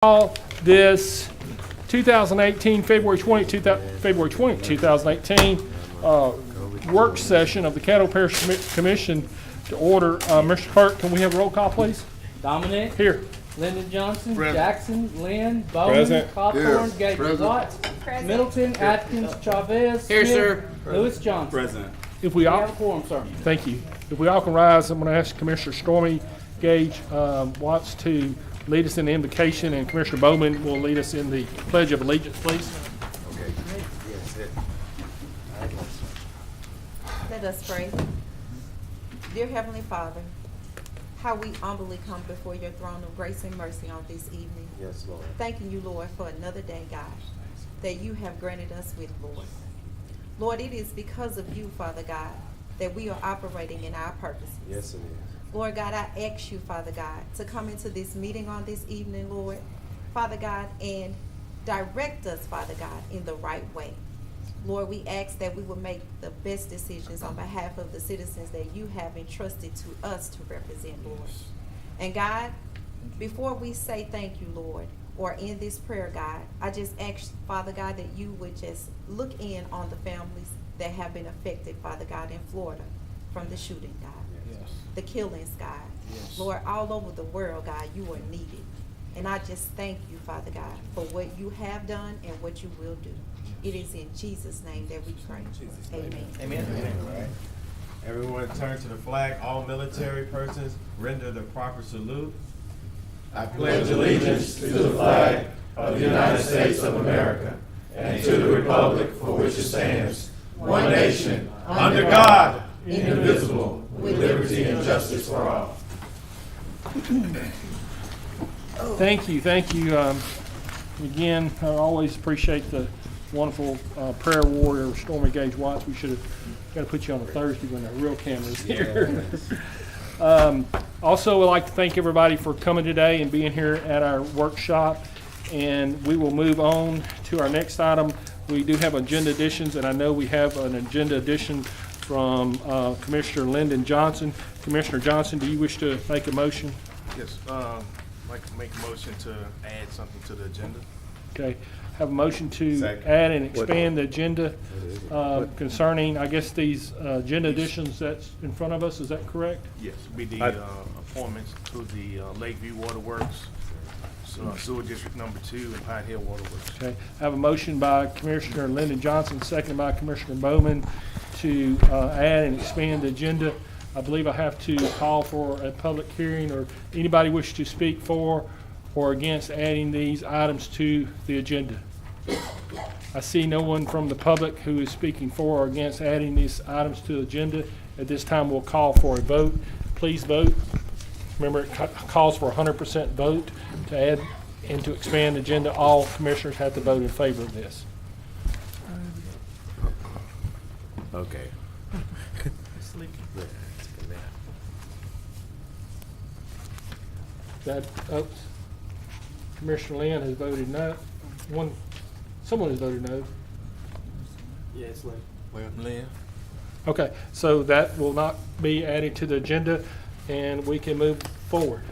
Call this 2018, February 20, 2018 work session of the Caddo Parish Commission to order. Mr. Clerk, can we have a roll call, please? Dominic. Here. Lyndon Johnson. Present. Jackson. Lynn. Bowman. Present. Cawthorn. Here. Gabriel Present. Watts. Middleton. Atkins. Chavez. Here, Smith, sir. Lewis Johnson. Present. If we We all, have a quorum, sir. thank you. If we all can rise, I'm going to ask Commissioner Stormy Gage Watts to lead us in the invocation, and Commissioner Bowman will lead us in the Pledge of Allegiance, please. Let us pray. Dear Heavenly Father, how we humbly come before your throne of grace and mercy on this evening. Yes, Lord. Thanking you, Lord, for another day, God, that you have granted us with, Lord. Lord, it is because of you, Father God, that we are operating in our purposes. Yes, it is. Lord God, I ask you, Father God, to come into this meeting on this evening, Lord, Father God, and direct us, Father God, in the right way. Lord, we ask that we will make the best decisions on behalf of the citizens that you have entrusted to us to represent, Lord. And God, before we say thank you, Lord, or in this prayer, God, I just ask, Father God, that you would just look in on the families that have been affected, Father God, in Florida from the shooting, God. The killings, God. Lord, all over the world, God, you are needed. And I just thank you, Father God, for what you have done and what you will do. It is in Jesus' name that we pray. Amen. Amen. Everyone turn to the flag. All military persons render the proper salute. I pledge allegiance to the flag of the United States of America and to the republic for which it stands, one nation, under God, indivisible, with liberty and justice for all. Thank you. Again, I always appreciate the wonderful prayer warrior, Stormy Gage Watts. We should have got to put you on a Thursday when the real camera's here. Also, I'd like to thank everybody for coming today and being here at our workshop. And we will move on to our next item. We do have agenda additions, and I know we have an agenda addition from Commissioner Lyndon Johnson. Commissioner Johnson, do you wish to make a motion? Yes, I'd like to make a motion to add something to the agenda. Okay, have a motion to Second. add and expand the agenda concerning, I guess, these agenda additions that's in front of us, is that correct? Yes, be the appointments to the Lakeview Waterworks, Sewer District Number 2, and Pine Hill Waterworks. Okay, I have a motion by Commissioner Lyndon Johnson, seconded by Commissioner Bowman to add and expand the agenda. I believe I have to call for a public hearing, or anybody wish to speak for or against adding these items to the agenda. I see no one from the public who is speaking for or against adding these items to the agenda. At this time, we'll call for a vote. Please vote. Remember, it calls for 100% vote to add and to expand the agenda. All commissioners have to vote in favor of this. Okay. That, Commissioner Lynn has voted no. Someone has voted no. Yeah, it's like. Lynn? Okay, so that will not be added to the agenda, and we can move forward.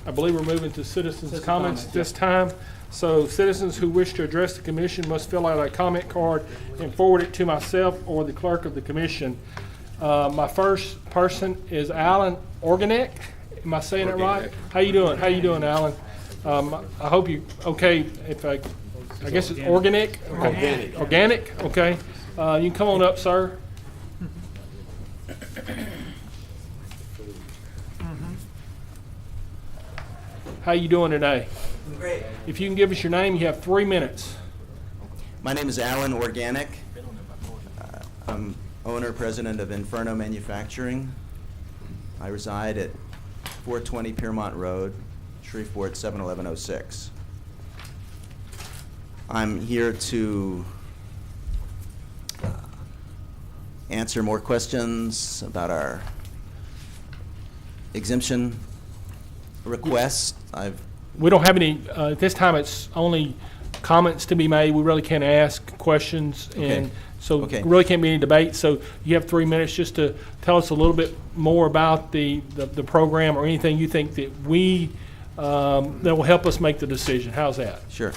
I believe we're moving to citizens' comments this time. So citizens who wish to address the commission must fill out a comment card and forward it to myself or the clerk of the commission. My first person is Alan Organic. Am I saying it right? How you doing? How you doing, Alan? I hope you okay. If I guess it's organic. Okay. Organic. Okay. You can come on up, sir. How you doing today? Great. If you can give us your name, you have 3 minutes. My name is Alan Organic. I'm owner, president of Inferno Manufacturing. I reside at 420 Piermont Road, Shreveport 71106. I'm here to answer more questions about our exemption request. We don't have any, at this time it's only comments to be made. We really can't ask questions. Okay. And So Okay. really can't be any debate. So you have 3 minutes just to tell us a little bit more about the program or anything you think that that will help us make the decision. How's that? Sure.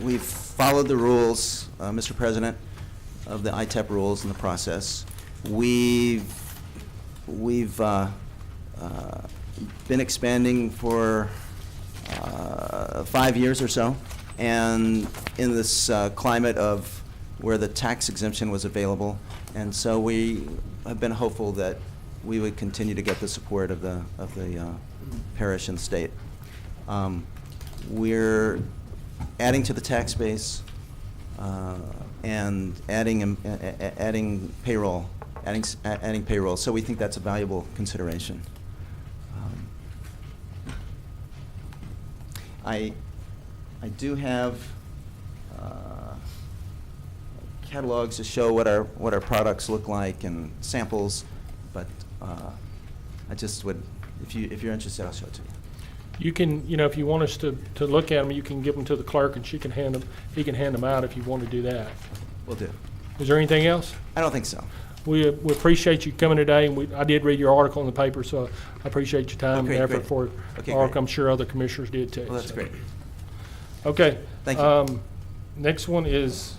We've followed the rules, Mr. President, of the ITEP rules in the process. We've been expanding for 5 years or so, and in this climate of where the tax exemption was available, and so we have been hopeful that we would continue to get the support of the parish and state. We're adding to the tax base and adding payroll, adding payroll. So we think that's a valuable consideration. I do have catalogs to show what our products look like and samples, but I just would, if you're interested, I'll show it to you. You can, if you want us to look at them, you can give them to the clerk and he can hand them out if you want to do that. Will do. Is there anything else? I don't think so. We appreciate you coming today, and I did read your article in the paper, so I appreciate your time and Okay, effort great. for Okay, the article. great. I'm sure other commissioners did too. Well, that's so. great. Okay. Thank you. Next one is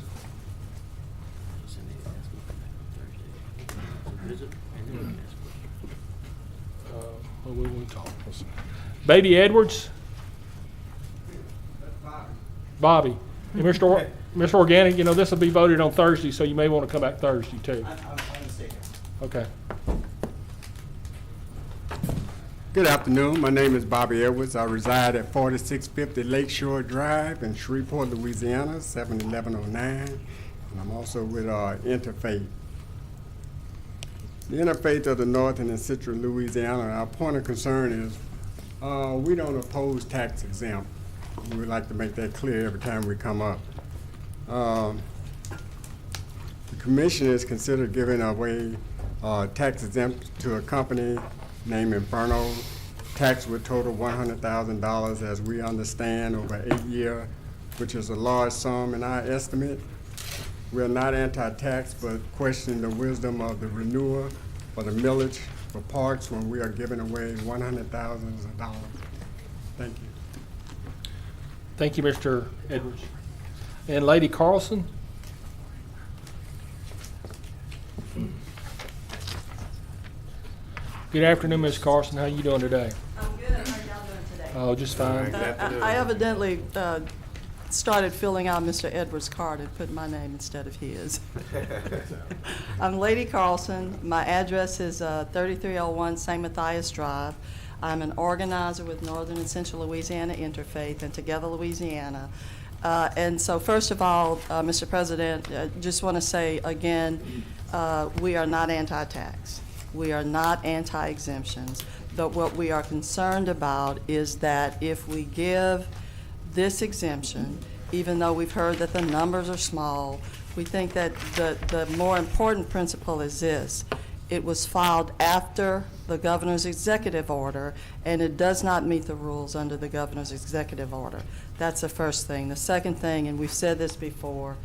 we won't talk. Baby Edwards. Bobby. And Mr. Organic, this will be voted on Thursday, so you may want to come back Thursday too. Okay. Good afternoon. My name is Bobby Edwards. I reside at 4650 Lakeshore Drive in Shreveport, Louisiana, 71109. And I'm also with Interfaith. The Interfaith of the North and in Central Louisiana, our point of concern is we don't oppose tax exempt. We would like to make that clear every time we come up. The commission is considered giving away tax exempt to a company named Inferno. Tax would total $100,000 as we understand over 8 years, which is a large sum in our estimate. We're not anti-tax, but question the wisdom of the renewal for the millage for parks when we are giving away $100,000. Thank you. Thank you, Mr. Edwards. And Lady Carlson. Good afternoon, Ms. Carlson. How you doing today? I'm good. How are y'all doing today? Oh, just fine. I evidently started filling out Mr. Edwards' card and put my name instead of his. I'm Lady Carlson. My address is 3301 St. Matthias Drive. I'm an organizer with Northern and Central Louisiana Interfaith and Together Louisiana. And so first of all, Mr. President, just want to say again, we are not anti-tax. We are not anti-exemptions. But what we are concerned about is that if we give this exemption, even though we've heard that the numbers are small, we think that the more important principle is this. It was filed after the governor's executive order, and it does not meet the rules under the governor's executive order. That's the first thing. The second thing, and we've said this before,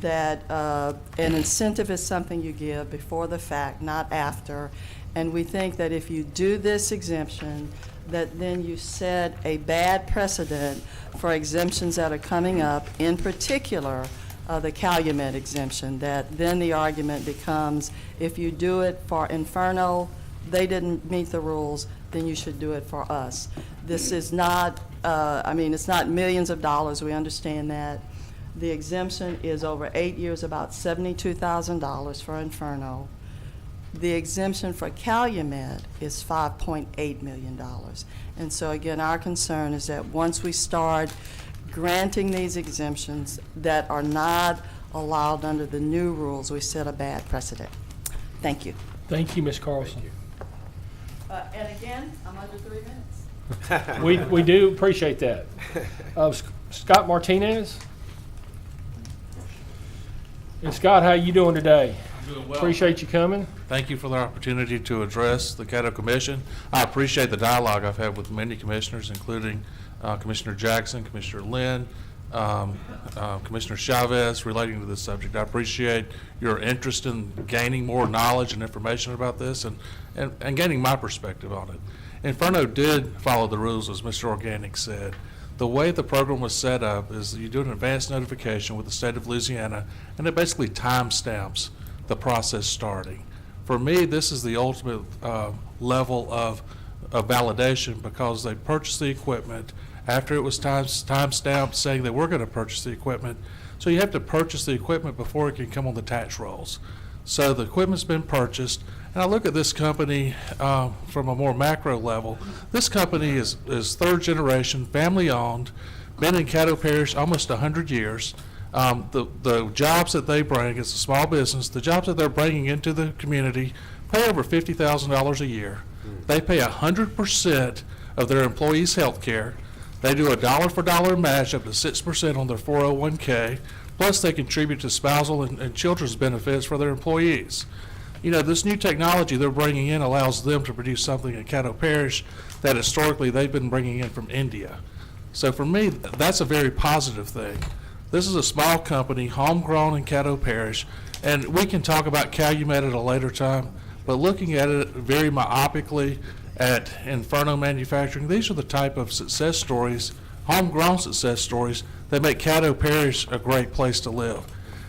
that an incentive is something you give before the fact, not after. And we think that if you do this exemption, that then you set a bad precedent for exemptions that are coming up, in particular, the Calumet exemption, that then the argument becomes, if you do it for Inferno, they didn't meet the rules, then you should do it for us. This is not, it's not millions of dollars, we understand that. The exemption is over 8 years, about $72,000 for Inferno. The exemption for Calumet is $5.8 million. And so again, our concern is that once we start granting these exemptions that are not allowed under the new rules, we set a bad precedent. Thank you. Thank you, Ms. Carlson. And again, I'm under 3 minutes. We do appreciate that. Scott Martinez. And Scott, how you doing today? Doing well. Appreciate you coming. Thank you for the opportunity to address the Caddo Commission. I appreciate the dialogue I've had with many commissioners, including Commissioner Jackson, Commissioner Lynn, Commissioner Chavez, relating to this subject. I appreciate your interest in gaining more knowledge and information about this and gaining my perspective on it. Inferno did follow the rules, as Mr. Organic said. The way the program was set up is you do an advance notification with the state of Louisiana, and it basically timestamps the process starting. For me, this is the ultimate level of validation, because they purchased the equipment after it was time-stamped saying that we're going to purchase the equipment. So you have to purchase the equipment before it can come on the tax rolls. So the equipment's been purchased, and I look at this company from a more macro level. This company is third generation, family owned, been in Caddo Parish almost 100 years. The jobs that they bring, it's a small business, the jobs that they're bringing into the community pay over $50,000 a year. They pay 100% of their employees' health care. They do a dollar for dollar match up to 6% on their 401k. Plus they contribute to spousal and children's benefits for their employees. You know, this new technology they're bringing in allows them to produce something at Caddo Parish that historically they've been bringing in from India. So for me, that's a very positive thing. This is a small company, homegrown in Caddo Parish, and we can talk about Calumet at a later time, but looking at it very myopically at Inferno Manufacturing, these are the type of success stories, homegrown success stories, that make Caddo Parish a great place to live.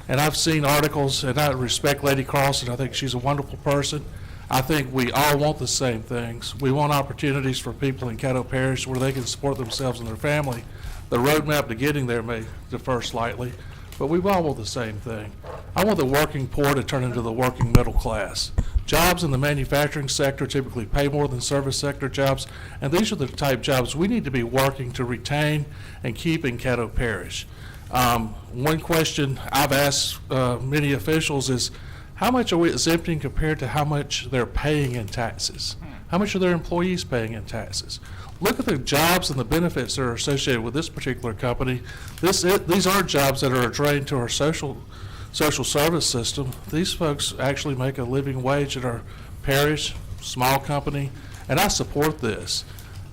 And I've seen articles, and I respect Lady Carlson. I think she's a wonderful person. I think we all want the same things. We want opportunities for people in Caddo Parish where they can support themselves and their family. The roadmap to getting there may differ slightly, but we all want the same thing. I want the working poor to turn into the working middle class. Jobs in the manufacturing sector typically pay more than service sector jobs, and these are the type jobs we need to be working to retain and keep in Caddo Parish. One question I've asked many officials is, how much are we exempting compared to how much they're paying in taxes? How much are their employees paying in taxes? Look at the jobs and the benefits that are associated with this particular company. These aren't jobs that are a drain to our social service system. These folks actually make a living wage at our parish, small company, and I support this.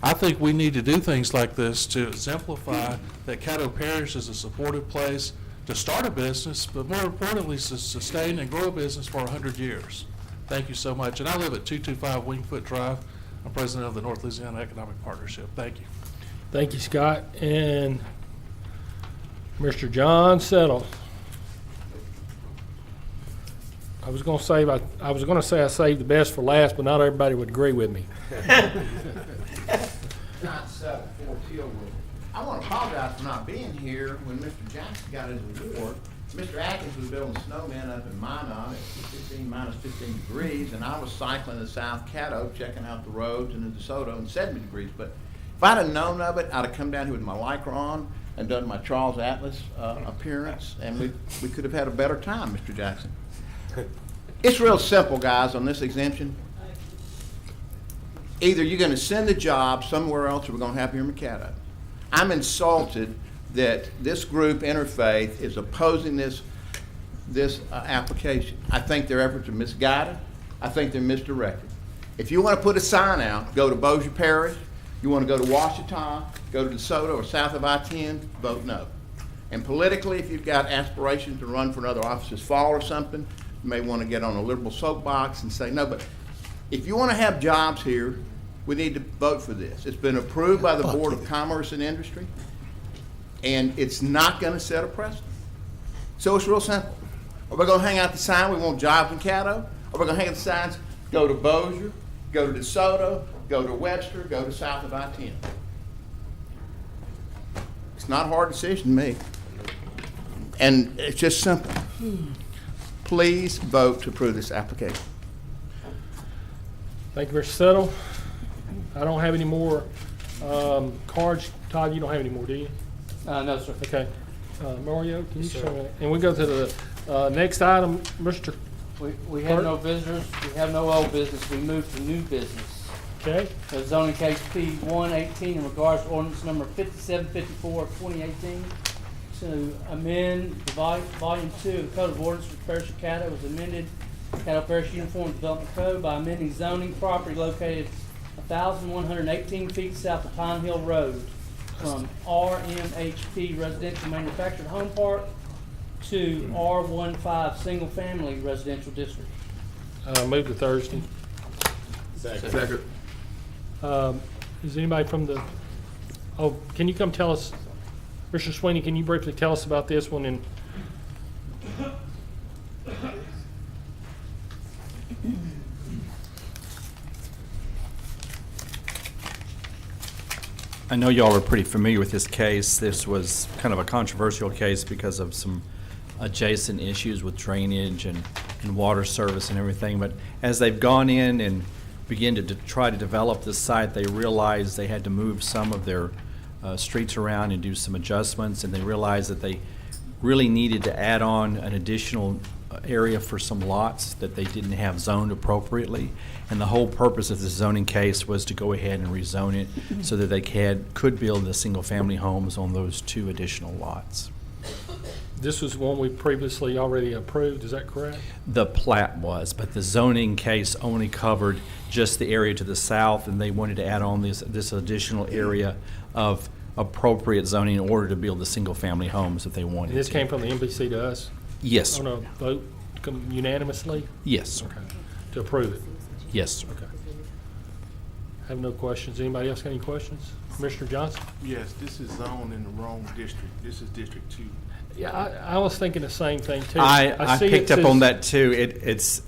I think we need to do things like this to exemplify that Caddo Parish is a supportive place to start a business, but more importantly, to sustain and grow a business for 100 years. Thank you so much. And I live at 225 Wingfoot Drive. I'm president of the North Louisiana Economic Partnership. Thank you. Thank you, Scott. And Mr. John Settle. I was going to say I saved the best for last, but not everybody would agree with me. John Settle, Fort Hill Road. I want to apologize for not being here when Mr. Jackson got his award. Mr. Atkins was building a snowman up in Minot at minus 15 degrees, and I was cycling in South Caddo, checking out the roads and in DeSoto in 70 degrees. But if I'd have known of it, I'd have come down here with my Lycra on and done my Charles Atlas appearance, and we could have had a better time, Mr. Jackson. It's real simple, guys, on this exemption. Either you're going to send the job somewhere else or we're going to have here in Caddo. I'm insulted that this group, Interfaith, is opposing this application. I think their efforts are misguided. I think they're misdirected. If you want to put a sign out, go to Bossier Parish. You want to go to Washita, go to DeSoto or south of I-10, vote no. And politically, if you've got aspirations to run for another office this fall or something, you may want to get on a liberal soapbox and say no. But if you want to have jobs here, we need to vote for this. It's been approved by the Board of Commerce and Industry, and it's not going to set a precedent. So it's real simple. Are we going to hang out the sign, we want jobs in Caddo? Or are we going to hang out the signs, go to Bossier, go to DeSoto, go to Webster, go to south of I-10? It's not a hard decision to make. And it's just simple. Please vote to approve this application. Thank you, Mr. Settle. I don't have any more cards. Todd, you don't have any more, do you? No, sir. Okay. Mario, can you show me? And we go to the next item, Mr. We have no visitors. We have no old business. We move to new business. Okay. So zoning case P118 in regards to ordinance number 5754 of 2018 to amend the volume 2 of the Code of Ordinance for the Parish of Caddo was amended Caddo Parish Uniform Development Code by amending zoning property located 1,118 feet south of Pine Hill Road from RMHP Residential Manufactured Home Park to R15 Single Family Residential District. Move to Thursday. Second. Is anybody from the, oh, can you come tell us, Mr. Sweeney, can you briefly tell us about this one? And I know y'all are pretty familiar with this case. This was kind of a controversial case because of some adjacent issues with drainage and water service and everything. But as they've gone in and begin to try to develop this site, they realized they had to move some of their streets around and do some adjustments, and they realized that they really needed to add on an additional area for some lots that they didn't have zoned appropriately. And the whole purpose of this zoning case was to go ahead and rezone it so that they could build the single-family homes on those 2 additional lots. this was one we previously already approved, is that correct? The plat was, but the zoning case only covered just the area to the south, and they wanted to add on this additional area of appropriate zoning in order to build the single-family homes that they wanted. And this came from the NBC to us? Yes. On a vote unanimously? Yes. Okay. To approve it? Yes. Okay. Have no questions. Anybody else got any questions? Commissioner Johnson? Yes, this is zoned in the wrong district. This is District 2. Yeah, I was thinking the same thing too. I see picked it up on says- that too. It It says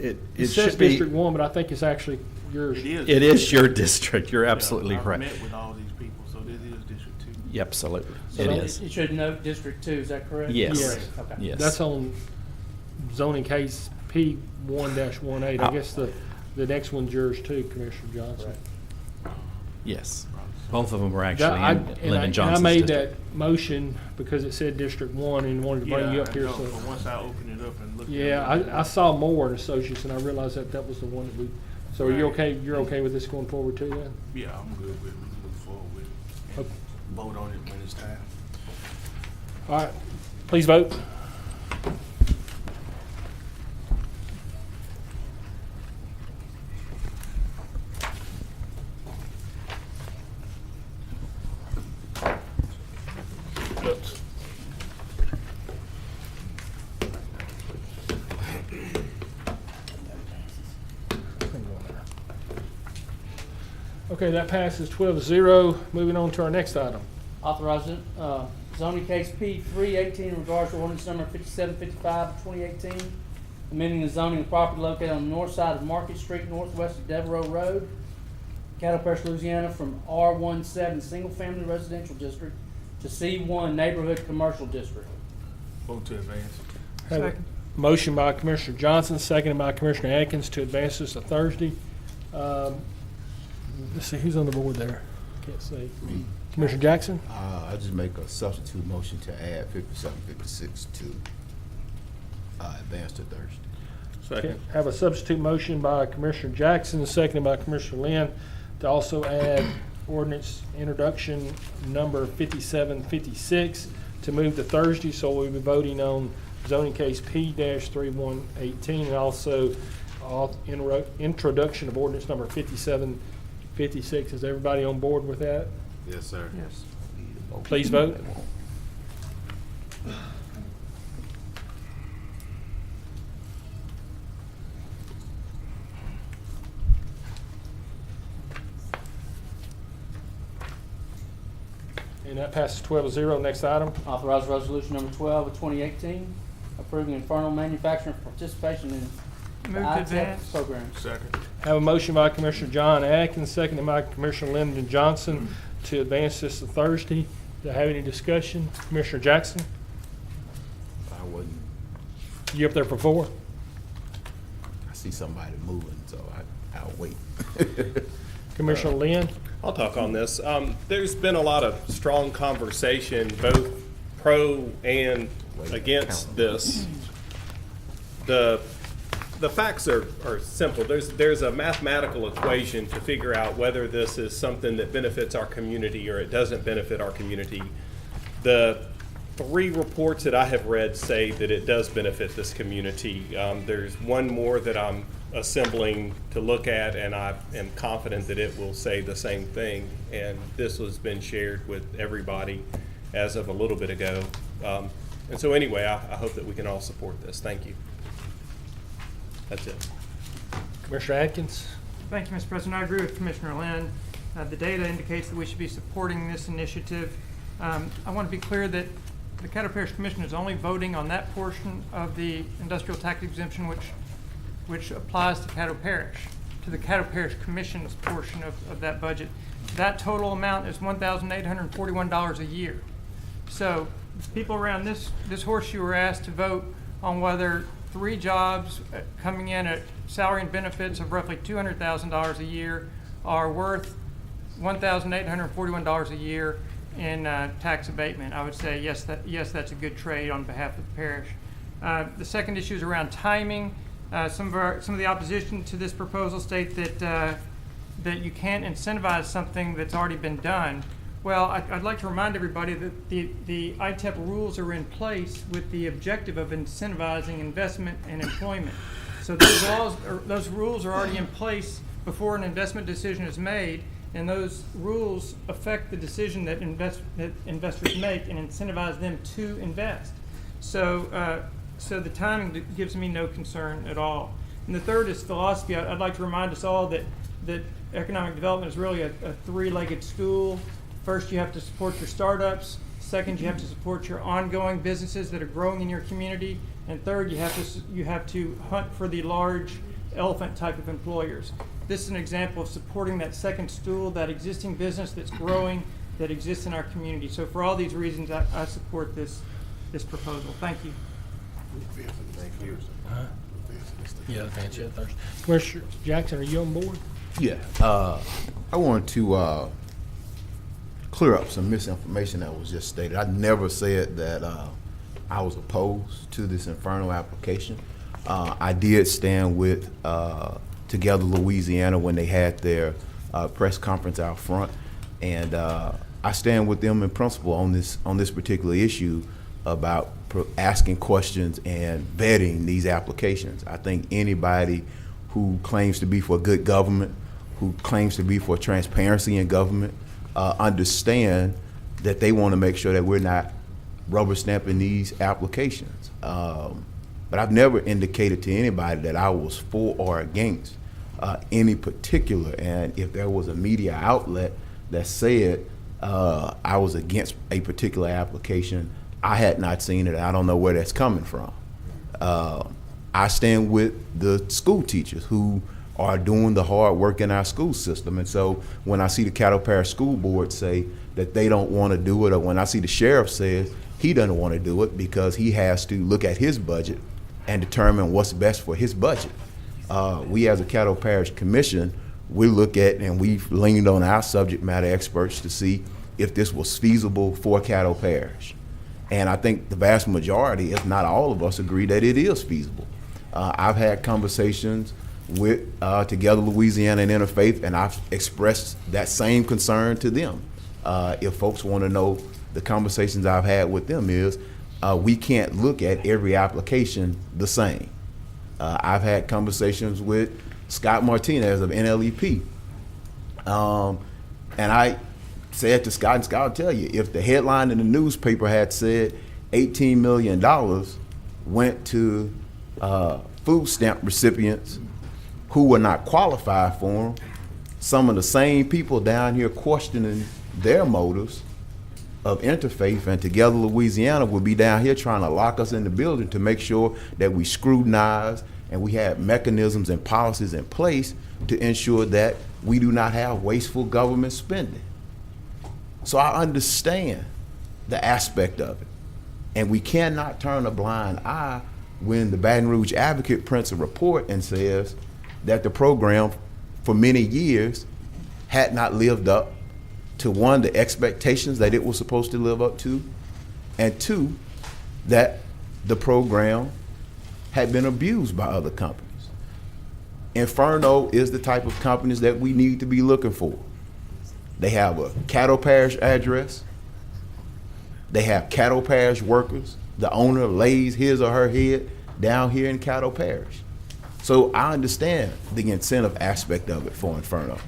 should be. District 1, but I think it's actually yours. It is. It is your district. You're absolutely I've correct. met with all these people, so this is District 2. Yeah, absolutely. So It is. You should note District 2, is that correct? Yes. Yes. Okay. Yes. That's on zoning case P1-18. I guess the next one's yours too, Commissioner Johnson. Yes. Both of them were That- actually I- in and Lyndon I Johnson's made district. that motion because it said District 1 and wanted to bring you up here, I know, so. but once I open it up and look at it. Yeah, I saw Moore and Associates, and I realized that was the one that we, so are you okay, you're okay with this going forward too then? Yeah, I'm good with it. We can move forward with it. Okay. Vote on it when it's time. All right, please vote. Oops. Okay, that passes 12-0. Moving on to our next item. Authorizing, zoning case P318 in regards to ordinance number 5755-2018, amending the zoning of property located on the north side of Market Street, northwest of Devereaux Road, Caddo Parish, Louisiana, from R17 Single Family Residential District to C1 Neighborhood Commercial District. Vote to advance. Have a motion by Commissioner Johnson, seconded by Commissioner Atkins to advance this to Thursday. Let's see, who's on the board there? Can't see. Commissioner Jackson? I just make a substitute motion to add 5756 to advance to Thursday. Okay, have a substitute motion by Commissioner Jackson, seconded by Commissioner Lynn, to also add ordinance introduction number 5756 to move to Thursday, so we'll be voting on zoning case P-3118, and also introduction of ordinance number 5756. Is everybody on board with that? Yes, sir. Yes. Please vote. And that passes 12-0. Next item. Authorize resolution number 12 of 2018, approving infernal manufacturing participation in the ITEP program. Second. Have a motion by Commissioner John Atkins, seconded by Commissioner Lyndon Johnson to advance this to Thursday. Do I have any discussion? Commissioner Jackson, I wouldn't, you up there for 4? I see somebody moving, so I'll wait. Commissioner Lynn? I'll talk on this. There's been a lot of strong conversation, both pro and against this. The facts are simple. There's a mathematical equation to figure out whether this is something that benefits our community or it doesn't benefit our community. The 3 reports that I have read say that it does benefit this community. There's one more that I'm assembling to look at, and I am confident that it will say the same thing. And this has been shared with everybody as of a little bit ago. And so anyway, I hope that we can all support this. Thank you. That's it. Commissioner Atkins? Thank you, Mr. President. I agree with Commissioner Lynn. The data indicates that we should be supporting this initiative. I want to be clear that the Caddo Parish Commission is only voting on that portion of the industrial tax exemption which applies to Caddo Parish, to the Caddo Parish Commission's portion of that budget. That total amount is $1,841 a year. So people around this horseshoe are asked to vote on whether 3 jobs coming in at salary and benefits of roughly $200,000 a year are worth $1,841 a year in tax abatement. I would say yes, that's a good trade on behalf of the parish. The second issue is around timing. Some of the opposition to this proposal state that you can't incentivize something that's already been done. Well, I'd like to remind everybody that the ITEP rules are in place with the objective of incentivizing investment and employment. So those rules are already in place before an investment decision is made, and those rules affect the decision that investors make and incentivize them to invest. So the timing gives me no concern at all. And the third is philosophy. I'd like to remind us all that economic development is really a 3-legged stool. First, you have to support your startups. Second, you have to support your ongoing businesses that are growing in your community. And third, you have to hunt for the large elephant type of employers. This is an example of supporting that second stool, that existing business that's growing, that exists in our community. So for all these reasons, I support this proposal. Thank you. Thank you. Yeah, Thursday. Commissioner Jackson, are you on board? Yeah. I want to clear up some misinformation that was just stated. I never said that I was opposed to this Inferno application. I did stand with Together Louisiana when they had their press conference out front, and I stand with them in principle on this particular issue about asking questions and vetting these applications. I think anybody who claims to be for good government, who claims to be for transparency in government, understand that they want to make sure that we're not rubber stamping these applications. But I've never indicated to anybody that I was for or against any particular. And if there was a media outlet that said I was against a particular application, I had not seen it. I don't know where that's coming from. I stand with the school teachers who are doing the hard work in our school system. And so when I see the Caddo Parish School Board say that they don't want to do it, or when I see the sheriff says he doesn't want to do it because he has to look at his budget and determine what's best for his budget. We as a Caddo Parish Commission, we look at and we've leaned on our subject matter experts to see if this was feasible for Caddo Parish. And I think the vast majority, if not all of us, agree that it is feasible. I've had conversations with Together Louisiana and Interfaith, and I've expressed that same concern to them. If folks want to know, the conversations I've had with them is we can't look at every application the same. I've had conversations with Scott Martinez of NLEP, and I said to Scott, and Scott will tell you, if the headline in the newspaper had said $18 million went to food stamp recipients who were not qualified for them, some of the same people down here questioning their motives of Interfaith and Together Louisiana would be down here trying to lock us in the building to make sure that we scrutinize and we have mechanisms and policies in place to ensure that we do not have wasteful government spending. So I understand the aspect of it. And we cannot turn a blind eye when the Baton Rouge Advocate prints a report and says that the program for many years had not lived up to, one, the expectations that it was supposed to live up to, and two, that the program had been abused by other companies. Inferno is the type of companies that we need to be looking for. They have a Caddo Parish address. They have Caddo Parish workers. The owner lays his or her head down here in Caddo Parish. So I understand the incentive aspect of it for Inferno.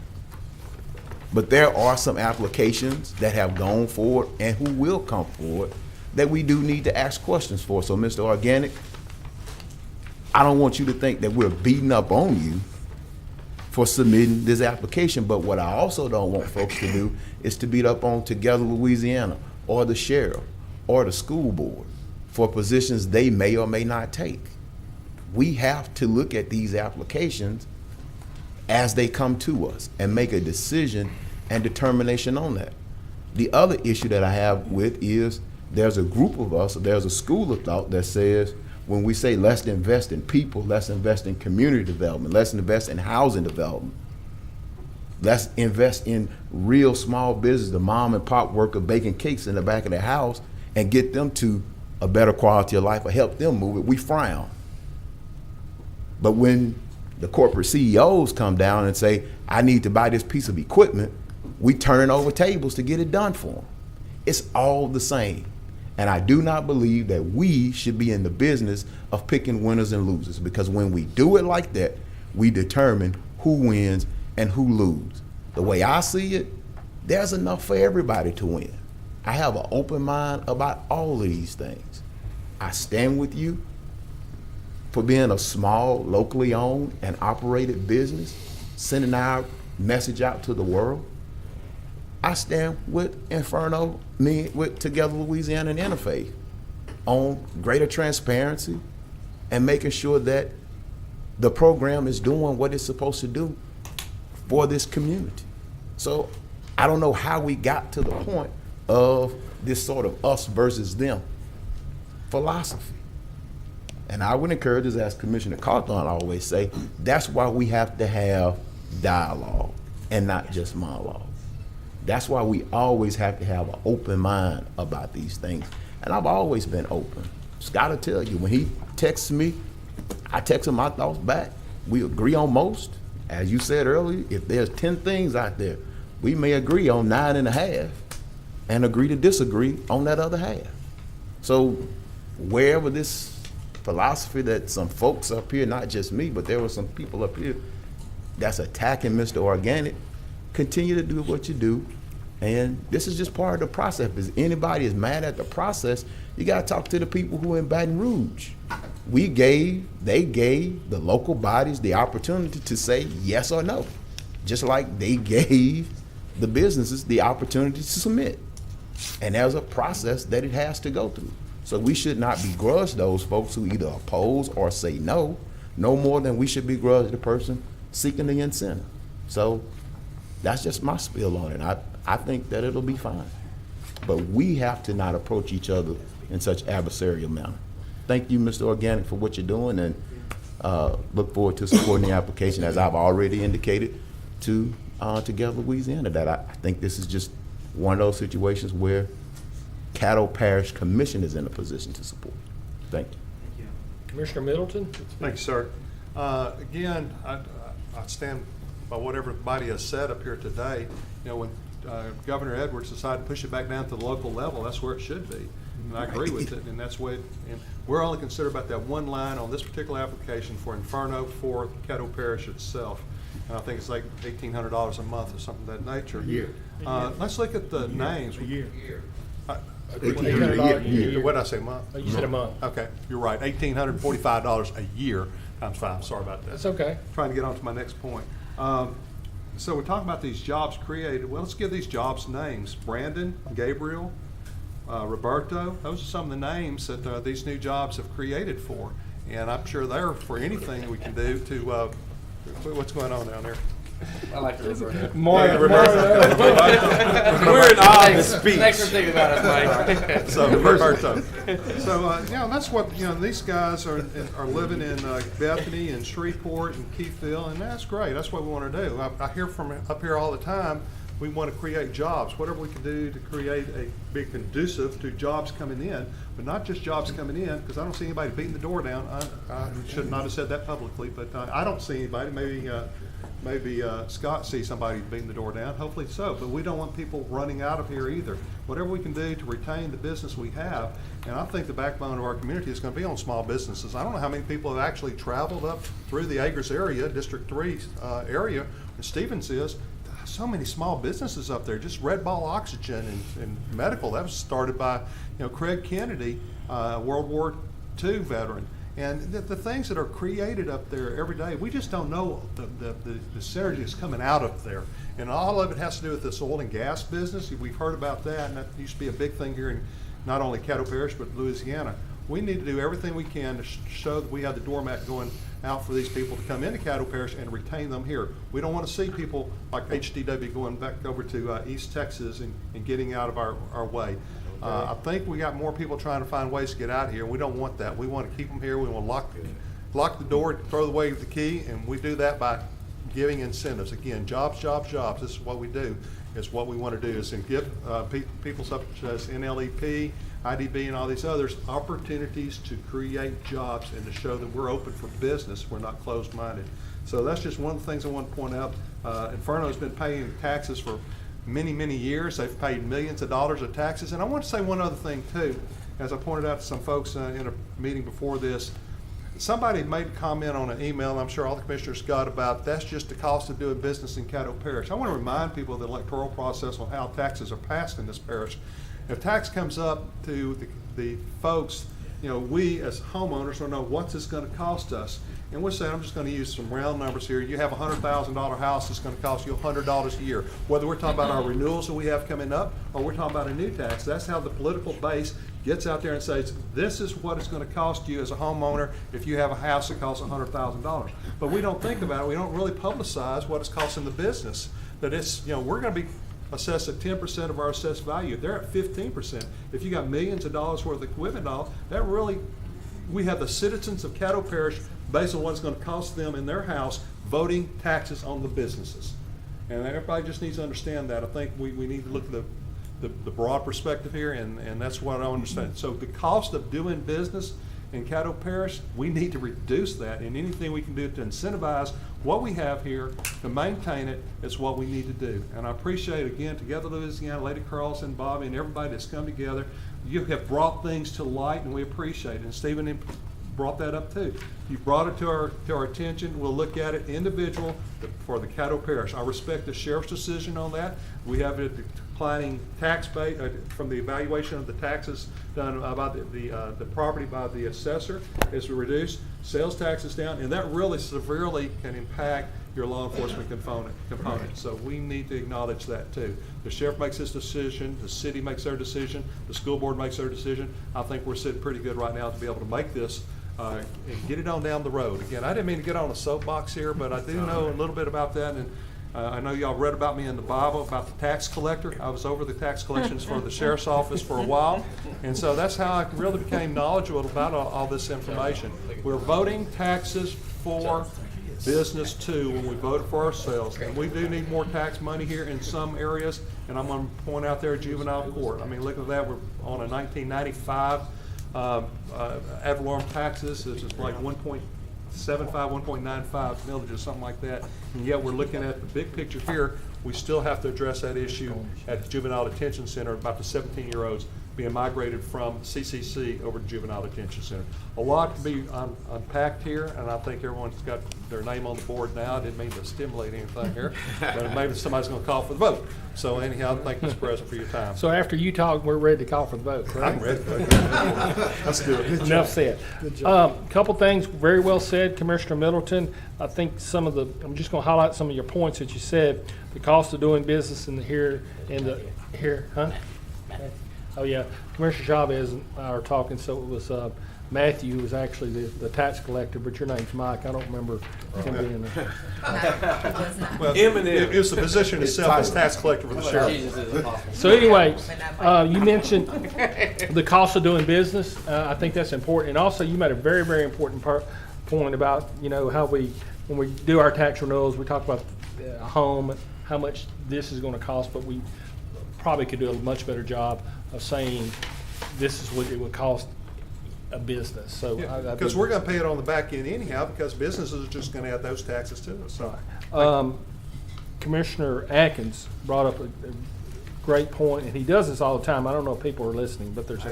But there are some applications that have gone forward and who will come forward that we do need to ask questions for. So, Mr. Organic, I don't want you to think that we're beating up on you for submitting this application, but what I also don't want folks to do is to beat up on Together Louisiana or the sheriff or the school board for positions they may or may not take. We have to look at these applications as they come to us and make a decision and determination on that. The other issue that I have with is there's a group of us, there's a school of thought that says when we say let's invest in people, let's invest in community development, let's invest in housing development, let's invest in real small business, the mom and pop worker baking cakes in the back of their house and get them to a better quality of life or help them move it, we frown. But when the corporate CEOs come down and say, I need to buy this piece of equipment, we turn over tables to get it done for them. It's all the same. And I do not believe that we should be in the business of picking winners and losers, because when we do it like that, we determine who wins and who loses. The way I see it, there's enough for everybody to win. I have an open mind about all of these things. I stand with you for being a small, locally owned and operated business, sending our message out to the world. I stand with Inferno, with Together Louisiana and Interfaith on greater transparency and making sure that the program is doing what it's supposed to do for this community. So I don't know how we got to the point of this sort of us versus them philosophy. And I would encourage us, as Commissioner Cawthorn always say, that's why we have to have dialogue and not just monologue. That's why we always have to have an open mind about these things. And I've always been open. Scott will tell you, when he texts me, I text him my thoughts back. We agree on most. As you said earlier, if there's 10 things out there, we may agree on 9.5 and agree to disagree on that other half. So wherever this philosophy that some folks up here, not just me, but there were some people up here that's attacking Mr. Organic, continue to do what you do. And this is just part of the process. If anybody is mad at the process, you got to talk to the people who are in Baton Rouge. They gave the local bodies the opportunity to say yes or no, just like they gave the businesses the opportunity to submit. And there's a process that it has to go through. So we should not begrudge those folks who either oppose or say no more than we should begrudge the person seeking the incentive. So that's just my spiel on it. I think that it'll be fine. But we have to not approach each other in such adversarial manner. Thank you, Mr. Organic, for what you're doing, and look forward to supporting the application, as I've already indicated to Together Louisiana, that I think this is just one of those situations where Caddo Parish Commission is in a position to support. Thank you. Commissioner Middleton? Thank you, sir. Again, I stand by what everybody has said up here today. You know, when Governor Edwards decided to push it back down to the local level, that's where it should be. And I agree with it, and that's what, and we're only concerned about that one line on this particular application for Inferno for Caddo Parish itself. And I think it's like $1,800 a month or something of that nature. A year. Let's look at the names. A year. $1,800 a year. What did I say, month? You said a month. Okay, you're right, $1,845 a year times 5, sorry about that. That's okay. Trying to get on to my next point. So we're talking about these jobs created. Well, let's give these jobs names. Brandon, Gabriel, Roberto, those are some of the names that these new jobs have created for. And I'm sure they're for anything that we can do to, what's going on down there? I like the Roberto. More. We're in awe of the speech. Thanks for thinking about us, Mike. So, Roberto. So, you know, that's what, you know, these guys are living in Bethany and Shreveport and Keithville, and that's great. That's what we want to do. I hear from up here all the time, we want to create jobs, whatever we can do to create be conducive to jobs coming in, but not just jobs coming in, because I don't see anybody beating the door down. I should not have said that publicly, but I don't see anybody. Maybe maybe Scott sees somebody beating the door down, hopefully so, but we don't want people running out of here either. Whatever we can do to retain the business we have, and I think the backbone of our community is going to be on small businesses. I don't know how many people have actually traveled up through the Agres area, District 3 area, where Stevens is. So many small businesses up there, just Red Ball Oxygen and medical. That was started by, Craig Kennedy, World War II veteran. And the things that are created up there every day, we just don't know the synergy that's coming out of there. And all of it has to do with this oil and gas business. We've heard about that, and that used to be a big thing here in not only Caddo Parish, but Louisiana. We need to do everything we can to show that we have the doormat going out for these people to come into Caddo Parish and retain them here. We don't want to see people like HDW going back over to East Texas and getting out of our way. I think we got more people trying to find ways to get out of here. We don't want that. We want to keep them here. We want to lock the door, throw away the key, and we do that by giving incentives. Again, jobs, jobs, jobs. This is what we do. It's what we want to do is to give people such as NLEP, IDB, and all these others opportunities to create jobs and to show that we're open for business. We're not closed-minded. So that's just one of the things I want to point out. Inferno's been paying taxes for many, many years. They've paid millions of dollars of taxes. And I want to say one other thing, too. As I pointed out to some folks in a meeting before this, somebody made a comment on an email, and I'm sure all the commissioners got about, that's just the cost of doing business in Caddo Parish. I want to remind people of the electoral process on how taxes are passed in this parish. If tax comes up to the folks, we as homeowners don't know what's this going to cost us. And we're saying, I'm just going to use some round numbers here. You have a $100,000 house, it's going to cost you $100 a year. Whether we're talking about our renewals that we have coming up, or we're talking about a new tax, that's how the political base gets out there and says, this is what it's going to cost you as a homeowner if you have a house that costs $100,000. But we don't think about it. We don't really publicize what it's costing the business. That it's, we're going to be assessed at 10% of our assessed value. They're at 15%. If you got millions of dollars worth of equipment, that really, we have the citizens of Caddo Parish based on what it's going to cost them in their house voting taxes on the businesses. And everybody just needs to understand that. I think we need to look at the broad perspective here, and that's what I understand. So the cost of doing business in Caddo Parish, we need to reduce that, and anything we can do to incentivize what we have here, to maintain it, is what we need to do. And I appreciate, again, Together Louisiana, Lady Carlson, Bobby, and everybody that's come together. You have brought things to light, and we appreciate it. And Stephen brought that up too. You brought it to our attention. We'll look at it individual for the Caddo Parish. I respect the sheriff's decision on that. We have a declining tax base from the evaluation of the taxes done about the property by the assessor is reduced. Sales tax is down, and that really severely can impact your law enforcement component. So we need to acknowledge that too. The sheriff makes his decision, the city makes their decision, the school board makes their decision. I think we're sitting pretty good right now to be able to make this and get it on down the road. Again, I didn't mean to get on a soapbox here, but I do know a little bit about that, and I know y'all read about me in the Bible about the tax collector. I was over the tax collections for the sheriff's office for a while, and so that's how I really became knowledgeable about all this information. We're voting taxes for business too when we voted for ourselves, and we do need more tax money here in some areas, and I'm going to point out there juvenile court. I mean, look at that. We're on a 1995 ad valorem taxes. It's just like 1.75, 1.95 millages, something like that. And yet we're looking at the big picture here. We still have to address that issue at the Juvenile Detention Center about the 17-year-olds being migrated from CCC over to Juvenile Detention Center. A lot to be unpacked here, and I think everyone's got their name on the board now. I didn't mean to stimulate anything here, but maybe somebody's going to call for the vote. So anyhow, thank you, Mr. President, for your time. So after you talk, we're ready to call for the vote, correct? I'm ready. Let's do it. Enough said. Couple things, very well said, Commissioner Middleton. I think I'm just going to highlight some of your points that you said. The cost of doing business Oh yeah, Commissioner Chavez and I are talking, so it was Matthew who was actually the tax collector, but your name's Mike. I don't remember him being there. Well, it was the position itself as tax collector for the sheriff. So anyway, you mentioned the cost of doing business. I think that's important, and also you made a very, very important point about how when we do our tax renewals, we talk about a home, how much this is going to cost, but we probably could do a much better job of saying this is what it would cost a business, so. Because we're gonna pay it on the back end anyhow, because businesses are just gonna add those taxes to us, so. Commissioner Atkins brought up a great point, and he does this all the time. I don't know if people are listening, but there's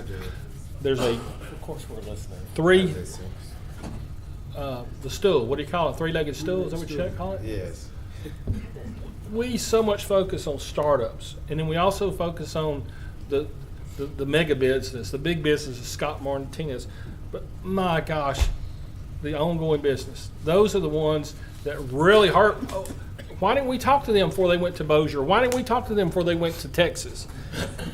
a Of course we're listening. the stool, what do you call it, three-legged stool, is that what you call it? Yes. We so much focus on startups, and then we also focus on the mega business, the big business of Scott Martinez. But my gosh, the ongoing business, those are the ones that really hurt. Oh, why didn't we talk to them before they went to Bossier? Why didn't we talk to them before they went to Texas?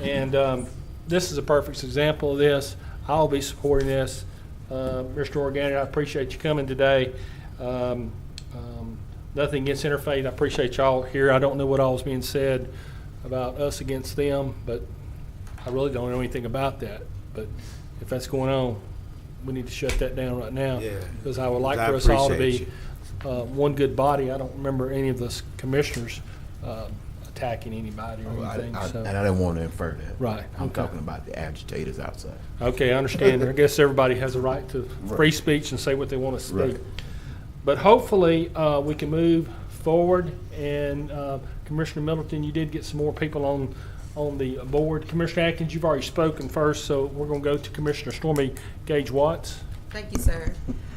And this is a perfect example of this. I'll be supporting this. Mr. Organic, I appreciate you coming today. Nothing against Interfaith. I appreciate y'all here. I don't know what all was being said about us against them, but I really don't know anything about that. But if that's going on, we need to shut that down right now. Yeah. Because I would like I for us all to appreciate be one good body. I don't remember any of the commissioners attacking anybody or anything. So. And I didn't want to infer that. Right. I'm Okay. talking about the agitators outside. Okay, I understand. I guess everybody has a right to free speech and say what they want to speak. Right. But hopefully, we can move forward. And Commissioner Middleton, you did get some more people on the board. Commissioner Atkins, you've already spoken first, so we're going to go to Commissioner Stormy Gage Watts. Thank you, sir.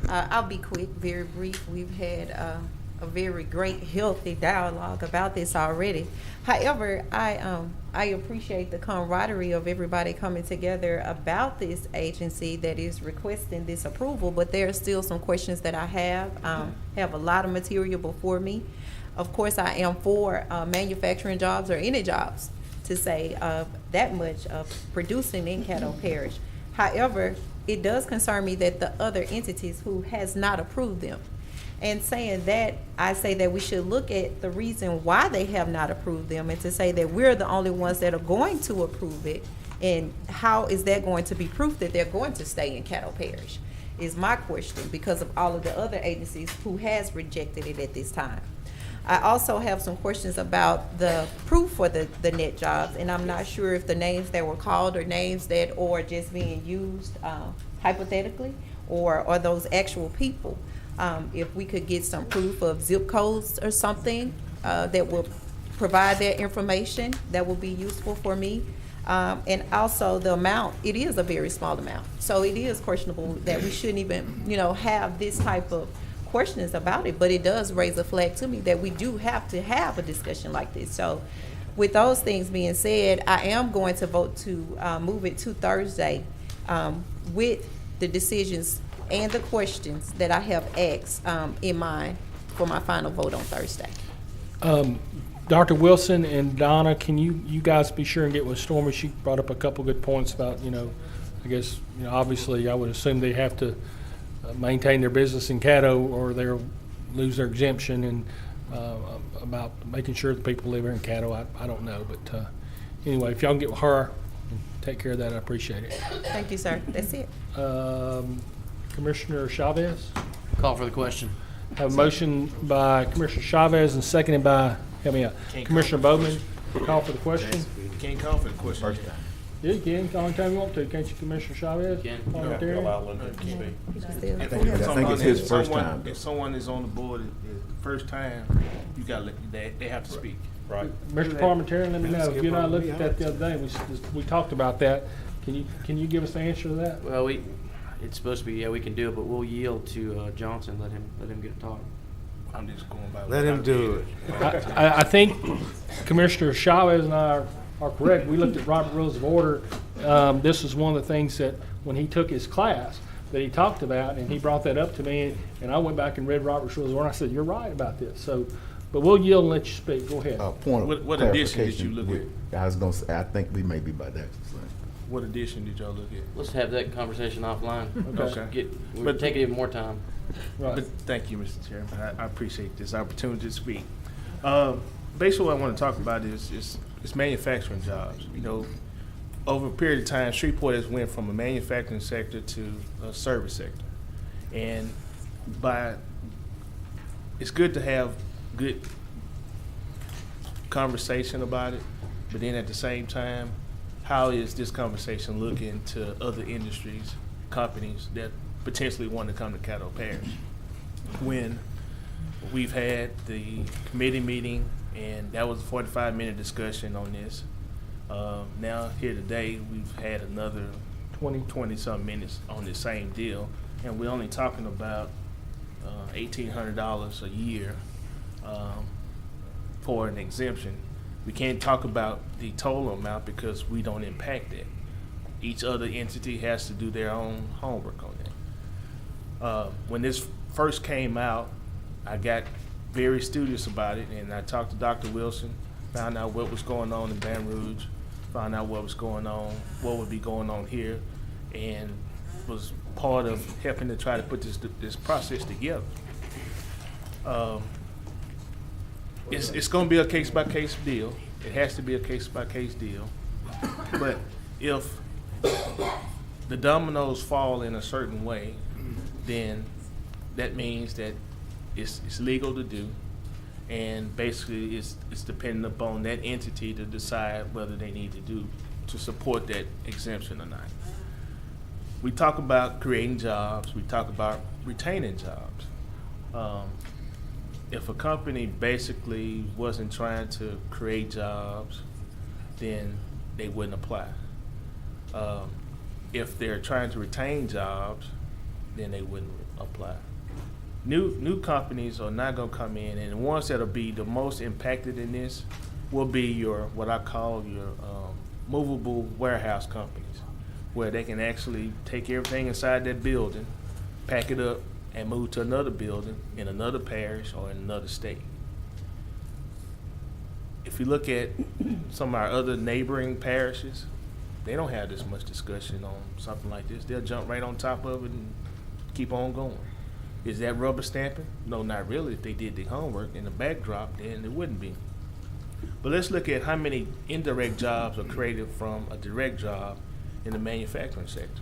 I'll be quick, very brief. We've had a very great, healthy dialogue about this already. However, I appreciate the camaraderie of everybody coming together about this agency that is requesting this approval, but there are still some questions that I have a lot of material before me. Of course, I am for manufacturing jobs or any jobs to say that much of producing in Caddo Parish. However, it does concern me that the other entities who has not approved them. And saying that, I say that we should look at the reason why they have not approved them and to say that we're the only ones that are going to approve it. And how is that going to be proof that they're going to stay in Caddo Parish is my question, because of all of the other agencies who has rejected it at this time. I also have some questions about the proof for the net jobs, and I'm not sure if the names that were called are names that are just being used hypothetically, or are those actual people. If we could get some proof of zip codes or something that will provide that information, that will be useful for me. And also the amount, it is a very small amount. So it is questionable that we shouldn't even, have this type of questions about it, but it does raise a flag to me that we do have to have a discussion like this. So with those things being said, I am going to vote to move it to Thursday with the decisions and the questions that I have asked in mind for my final vote on Thursday. Dr. Wilson and Donna, can you guys be sure and get with Stormy? She brought up a couple good points about, I guess, obviously I would assume they have to maintain their business in Caddo or they'll lose their exemption, and about making sure the people live here in Caddo. I don't know, but anyway, if y'all can get with her and take care of that, I appreciate it. Thank you, sir. That's it. Commissioner Chavez? Call for the question. Have a motion by Commissioner Chavez and seconded by, help me out, Commissioner Bowman. Call for the question. Can't call for the question. First time. Yeah, you can, call anytime you want to, can't you, Commissioner Chavez? Can. Parliamentarian? Allow Linda to speak. I think it's his first time. If someone is on the board the first time, you got they have to speak. Right. Mr. Parliamentarian, let me know, if you and I looked at that the other day, we talked about that. Can you give us the answer to that? Well, it's supposed to be, yeah, we can do it, but we'll yield to Johnson, let him get a talk. I'm just going by. Let him do it. I think Commissioner Chavez and I are correct. We looked at Robert Rules of Order. This is one of the things that when he took his class that he talked about, and he brought that up to me, and I went back and read Robert's Rules of Order. I said, you're right about this. So, but we'll yield and let you speak. Go ahead. Point of What edition did you look at? I was going to say, I think we may be by that. What edition did y'all look at? Let's have that conversation offline. Okay. We're taking even more time. Right. But thank you, Mr. Chairman. I appreciate this opportunity to speak. Basically, what I want to talk about is manufacturing jobs. Over a period of time, Shreveport has went from a manufacturing sector to a service sector, and it's good to have good conversation about it, but then at the same time, how is this conversation looking to other industries companies that potentially want to come to Caddo Parish. When we've had the committee meeting, and that was a 45-minute discussion on this. Now here today, we've had another 20-some minutes on the same deal, and we're only talking about $1,800 a year for an exemption. We can't talk about the total amount because we don't impact that. Each other entity has to do their own homework on that. When this first came out, I got very studious about it, and I talked to Dr. Wilson, found out what was going on in Baton Rouge, found out what was going on, what would be going on here, and was part of helping to try to put this process together. It's going to be a case-by-case deal. It has to be a case-by-case deal. But if the dominoes fall in a certain way, then that means that it's legal to do, and basically it's dependent upon that entity to decide whether they need to support that exemption or not. We talk about creating jobs. We talk about retaining jobs. If a company basically wasn't trying to create jobs, then they wouldn't apply. If they're trying to retain jobs, then they wouldn't apply. New companies are not going to come in, and the ones that'll be the most impacted in this will be your, what I call your movable warehouse companies, where they can actually take everything inside that building, pack it up, and move to another building in another parish or in another state. If you look at some of our other neighboring parishes, they don't have this much discussion on something like this. They'll jump right on top of it and keep on going. Is that rubber stamping? No, not really. If they did the homework in the backdrop, then it wouldn't be. But let's look at how many indirect jobs are created from a direct job in the manufacturing sector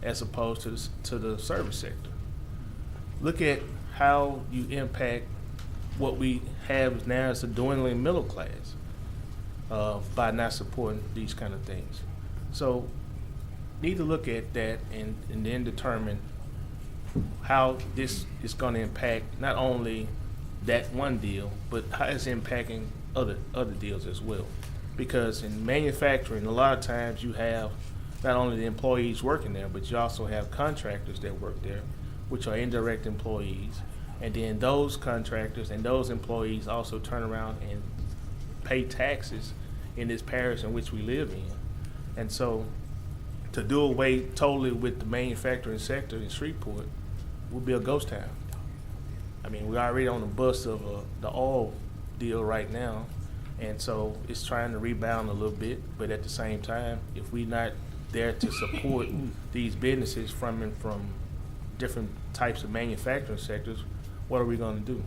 as opposed to the service sector. Look at how you impact what we have now as a dwindling middle class by not supporting these kind of things. So need to look at that and then determine how this is going to impact not only that one deal, but how it's impacting other deals as well. Because in manufacturing, a lot of times you have not only the employees working there, but you also have contractors that work there, which are indirect employees. And then those contractors and those employees also turn around and pay taxes in this parish in which we live in. And so to do away totally with the manufacturing sector in Shreveport would be a ghost town. I mean, we're already on the bust of the oil deal right now, and so it's trying to rebound a little bit, but at the same time, if we're not there to support these businesses from different types of manufacturing sectors, what are we going to do?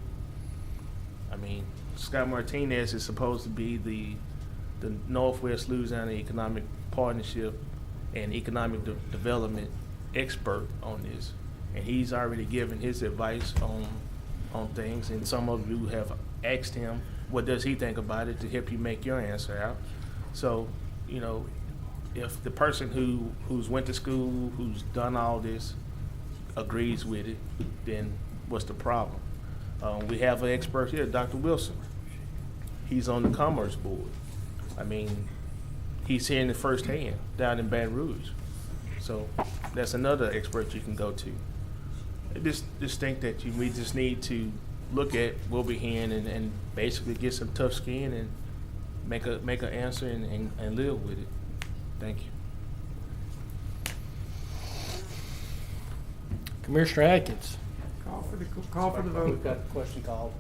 I mean, Scott Martinez is supposed to be the Northwest Louisiana Economic Partnership and Economic Development expert on this, and he's already given his advice on things, and some of you have asked him what does he think about it to help you make your answer out. So, you know, if the person who's went to school, who's done all this, agrees with it, then what's the problem? We have an expert here, Dr. Wilson. He's on the Commerce Board. I mean, he's hearing it firsthand down in Baton Rouge. So that's another expert you can go to. I just think that we just need to look at what we're hearing and basically get some tough skin and make an answer and live with it. Thank you. Commissioner Atkins. Call for the vote. We've got a question called.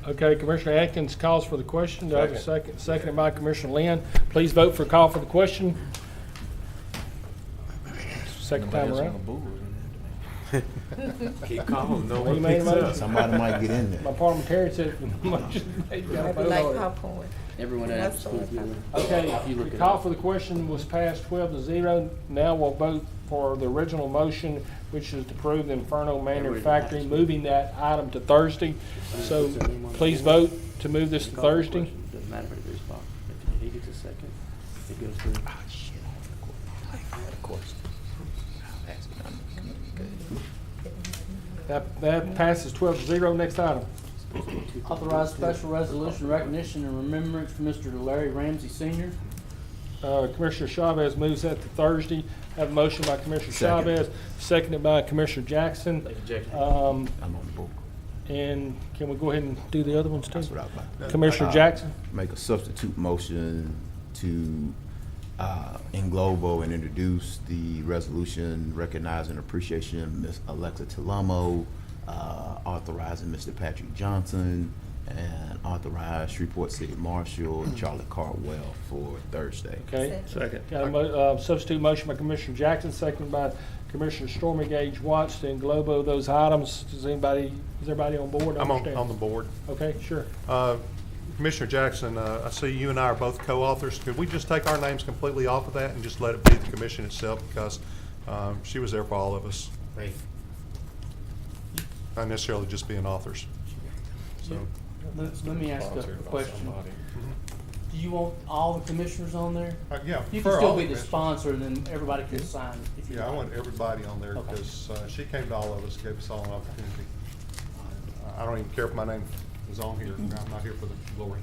Okay, Commissioner Atkins calls for the question. Do I have a second? Seconded by Commissioner Lynn. Please vote for call for the question. Second time around. Keep calm, no Well, you one made a picks up. motion. Somebody might get in there. My parliamentarian said the motion made. You gotta vote on it. popcorn. Everyone at after school. Okay, You look the it call up. for the question was passed 12-0. Now we'll vote for the original motion, which is to approve the Inferno Manufacturing, moving that item to Thursday. So please vote to move this to Thursday. Doesn't matter if it's box. If he gets a second, it goes through. That passes 12-0. Next item. Authorize special resolution recognition and remembrance for Mr. Larry Ramsey Sr. Commissioner Chavez moves that to Thursday. Have a motion by Commissioner Second. Chavez, seconded by Commissioner Jackson. I'm on the board. And can we go ahead and do the other ones too? That's what I'd like. Commissioner Jackson? Make a substitute motion to englobo and introduce the resolution recognizing appreciation of Ms. Alexa Tilamo, authorizing Mr. Patrick Johnson, and authorize Shreveport City Marshal Charlie Cardwell for Thursday. Okay. Second. Got a substitute motion by Commissioner Jackson, seconded by Commissioner Stormy Gage Watts to englobo those items. Is everybody on board? I'm Understand? on the board. Okay, sure. Commissioner Jackson, I see you and I are both co-authors. Could we just take our names completely off of that and just let it be the commission itself, because she was there for all of us. Great. Not necessarily just being authors. So, Let me ask a question. Do you want all the commissioners on there? yeah. You for can still all be the commissioners. sponsor, and then everybody can sign if you Yeah, I like. want everybody on there Okay. because she came to all of us, gave us all an opportunity. I don't even care if my name is on here. I'm not here for the glory.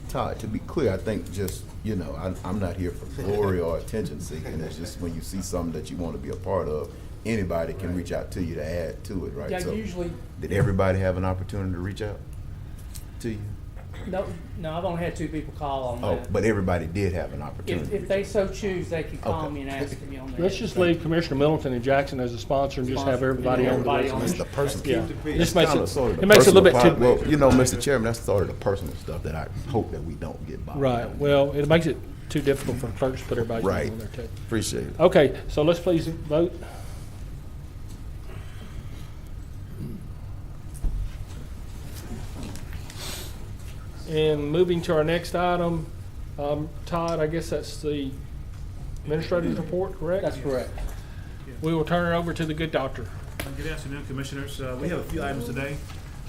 Todd, to be clear, I think just, I'm not here for glory or attention seeking. It's just when you see something that you want to be a part of, anybody can reach out to you to add to it, right? Yeah, So, usually, did everybody have an opportunity to reach out to you? no, I've only had 2 people call on Oh, that. but everybody did have an opportunity. If to reach they out. so choose, they can call Okay. me and ask to be on there. Let's just leave Commissioner Middleton and Jackson as a sponsor and just have everybody on the Everybody on resolution. It's the personal. Yeah. It's Just makes kinda it, sort of the it makes it a little bit personal too. part. Well, Mr. Chairman, that's sort of the personal stuff that I hope that we don't get by. Right, well, it makes it too difficult for clerks to put everybody's name Right. on there too. Appreciate it. Okay, so let's please vote. And moving to our next item, Todd, I guess that's the administrative report, correct? That's correct. We will turn it over to the good doctor. Good afternoon, Commissioners. We have a few items today.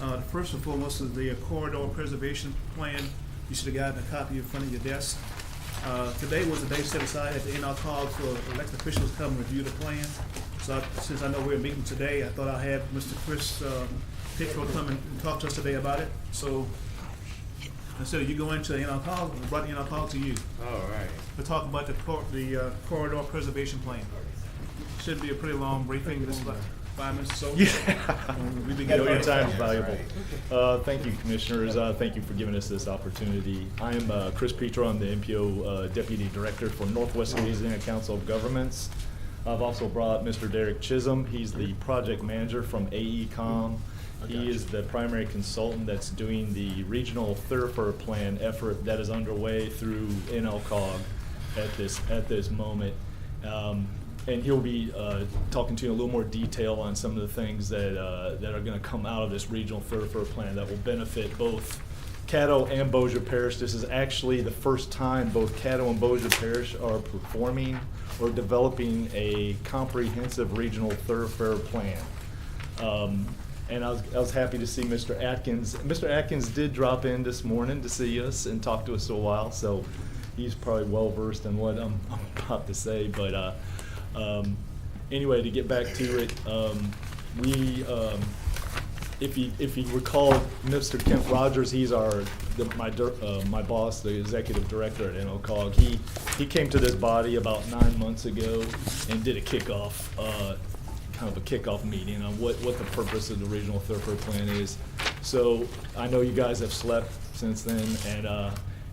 The first and foremost is the corridor preservation plan. You should have gotten a copy in front of your desk. Today was the day set aside at the NRCOG for elected officials to come review the plan. So since I know we're meeting today, I thought I had Mr. Chris Pickle come and talk to us today about it. So instead of you going to the NRCOG, we brought the NRCOG to you All right. to talk about the corridor preservation plan. Should be a pretty long briefing, this is about 5 minutes or so. We've been getting Your time is started. valuable. Thank you, Commissioners. Thank you for giving us this opportunity. I am Chris Petro. I'm the MPO Deputy Director for Northwest Louisiana Council of Governments. I've also brought Mr. Derek Chisholm. He's the project manager from AECOM. He is the primary consultant that's doing the regional thoroughfare plan effort that is underway through NLCOG at this moment. And he'll be talking to you in a little more detail on some of the things that are going to come out of this regional thoroughfare plan that will benefit both Caddo and Bossier Parish. This is actually the first time both Caddo and Bossier Parish are performing or developing a comprehensive regional thoroughfare plan. And I was happy to see Mr. Atkins. Mr. Atkins did drop in this morning to see us and talk to us a while, so he's probably well versed in what I'm about to say. But anyway, to get back to it, if you recall, Mr. Kent Rogers, he's my boss, the executive director at NOCOG. He came to this body about 9 months ago and did a kickoff. Kind of a kickoff meeting on what the purpose of the regional thoroughfare plan is. So I know you guys have slept since then, and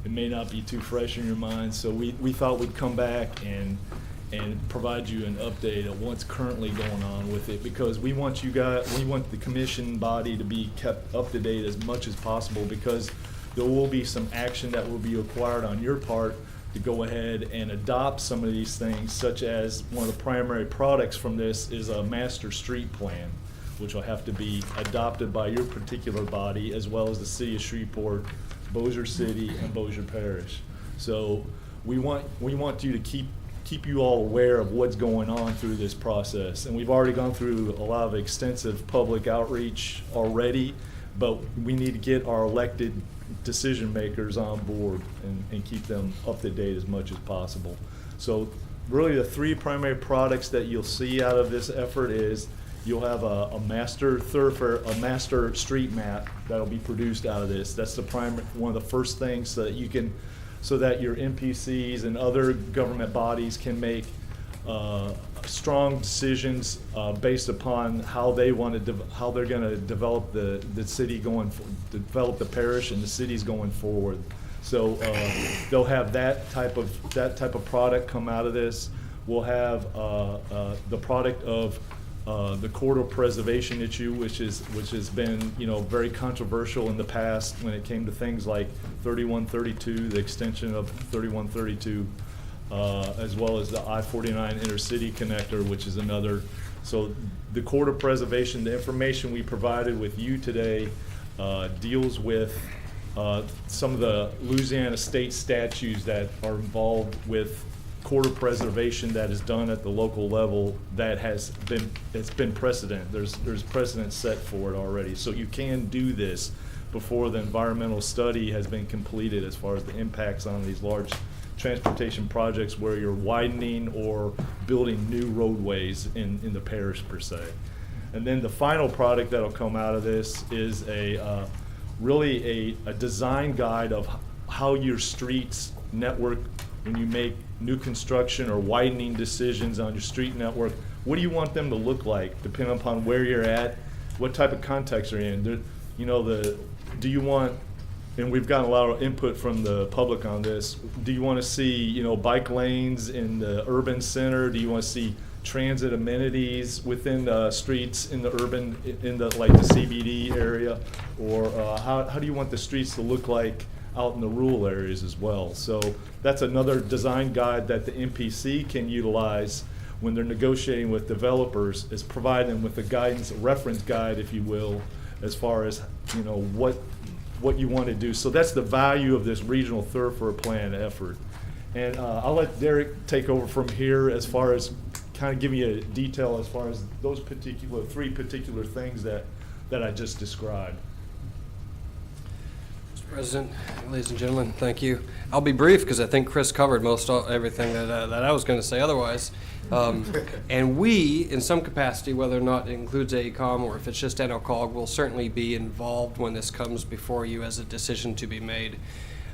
it may not be too fresh in your minds. So we thought we'd come back and provide you an update of what's currently going on with it, because we want the commission body to be kept up to date as much as possible, because there will be some action that will be required on your part to go ahead and adopt some of these things, such as one of the primary products from this is a master street plan, which will have to be adopted by your particular body, as well as the city of Shreveport, Bossier City, and Bossier Parish. So we want you to keep you all aware of what's going on through this process. And we've already gone through a lot of extensive public outreach already, but we need to get our elected decision makers on board and keep them up to date as much as possible. So really the 3 primary products that you'll see out of this effort is you'll have a master thoroughfare, a master street map that'll be produced out of this. That's the one of the first things so that you can, so that your NPCs and other government bodies can make strong decisions based upon how they want to, how they're going to develop the city develop the parish and the cities going forward. So they'll have that type of product come out of this. We'll have the product of the corridor preservation issue, which has been very controversial in the past when it came to things like 3132, the extension of 3132, as well as the I-49 intercity connector, which is another. So the corridor preservation, the information we provided with you today deals with some of the Louisiana state statutes that are involved with corridor preservation that is done at the local level that it's been precedent. There's precedent set for it already. So you can do this before the environmental study has been completed as far as the impacts on these large transportation projects where you're widening or building new roadways in the parish per se. And then the final product that'll come out of this is really a design guide of how your streets network, when you make new construction or widening decisions on your street network, what do you want them to look like depending upon where you're at, what type of context you're in. Do you want, and we've gotten a lot of input from the public on this, do you want to see bike lanes in the urban center? Do you want to see transit amenities within the streets in the urban, like the CBD area? Or how do you want the streets to look like out in the rural areas as well? So that's another design guide that the MPC can utilize when they're negotiating with developers, is provide them with a guidance, a reference guide, if you will, as far as what you want to do. So that's the value of this regional thoroughfare plan effort. And I'll let Derek take over from here as far as kind of giving you a detail as far as those three particular things that I just described. President, ladies and gentlemen, thank you. I'll be brief because I think Chris covered everything that I was going to say otherwise. And we, in some capacity, whether or not it includes AECOM or if it's just NLCOG, will certainly be involved when this comes before you as a decision to be made.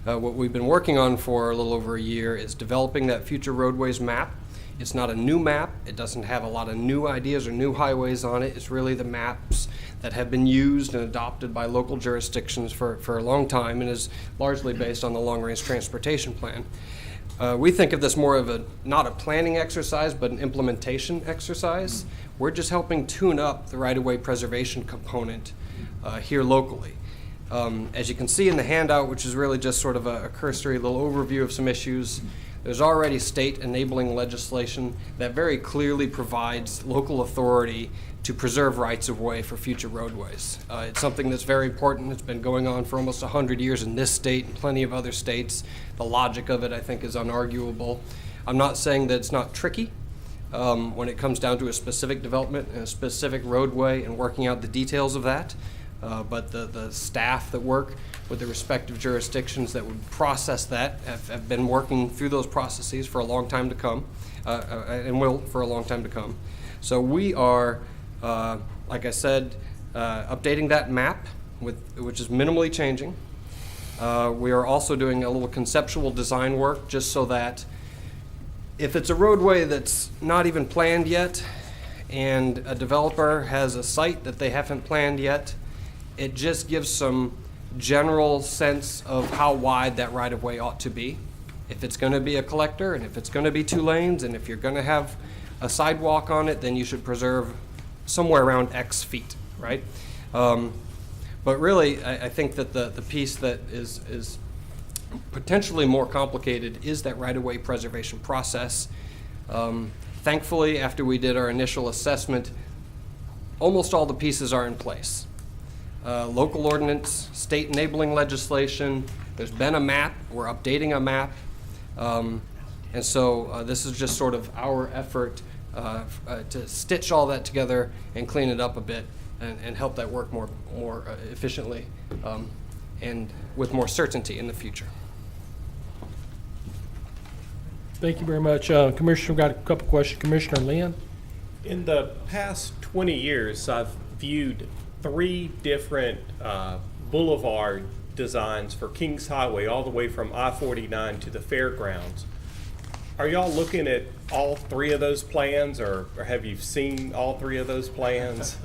What we've been working on for a little over a year is developing that future roadways map. It's not a new map. It doesn't have a lot of new ideas or new highways on it. It's really the maps that have been used and adopted by local jurisdictions for a long time and is largely based on the long-range transportation plan. We think of this more of not a planning exercise, but an implementation exercise. We're just helping tune up the right-of-way preservation component here locally. As you can see in the handout, which is really just sort of a cursory little overview of some issues, there's already state enabling legislation that very clearly provides local authority to preserve rights-of-way for future roadways. It's something that's very important. It's been going on for almost 100 years in this state and plenty of other states. The logic of it, I think, is unarguable. I'm not saying that it's not tricky when it comes down to a specific development and a specific roadway and working out the details of that. But the staff that work with the respective jurisdictions that would process that have been working through those processes for a long time to come, and will for a long time to come. So we are, like I said, updating that map, which is minimally changing. We are also doing a little conceptual design work just so that if it's a roadway that's not even planned yet and a developer has a site that they haven't planned yet, it just gives some general sense of how wide that right-of-way ought to be. If it's going to be a collector and if it's going to be 2 lanes and if you're going to have a sidewalk on it, then you should preserve somewhere around X feet, right? But really, I think that the piece that is potentially more complicated is that right-of-way preservation process. Thankfully, after we did our initial assessment, almost all the pieces are in place. Local ordinance, state enabling legislation, there's been a map, we're updating a map. And so this is just sort of our effort to stitch all that together and clean it up a bit and help that work more efficiently and with more certainty in the future. Thank you very much. Commissioner, we've got a couple questions. Commissioner Lynn? In the past 20 years, I've viewed 3 different boulevard designs for Kings Highway all the way from I-49 to the fairgrounds. Are y'all looking at all 3 of those plans, or have you seen all 3 of those plans?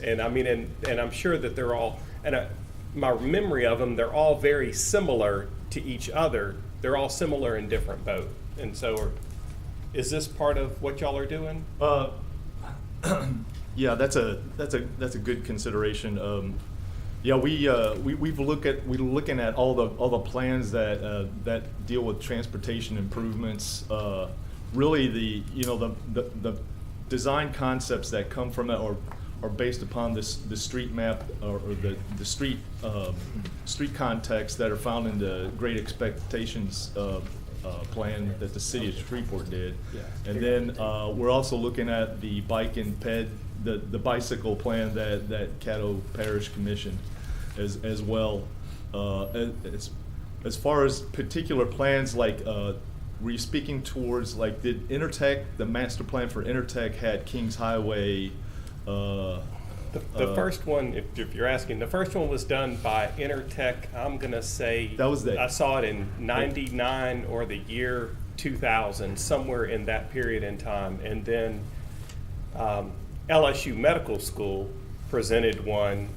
And I mean, and I'm sure that they're all, and my memory of them, they're all very similar to each other. They're all similar in different both. And so is this part of what y'all are doing? Yeah, that's a good consideration. Yeah, we're looking at all the plans that deal with transportation improvements. Really, the design concepts that come from it are based upon the street map or the street context that are found in the Great Expectations plan that the city of Shreveport did. Yeah. And then we're also looking at the bike and ped, the bicycle plan that Caddo Parish commissioned as well. As far as particular plans, like were you speaking towards, like, did Intertech, the master plan for Intertech had Kings Highway? The first one, if you're asking, the first one was done by Intertech. I'm gonna say that was I saw it in '99 or the year 2000, somewhere in that period in time. And then LSU Medical School presented one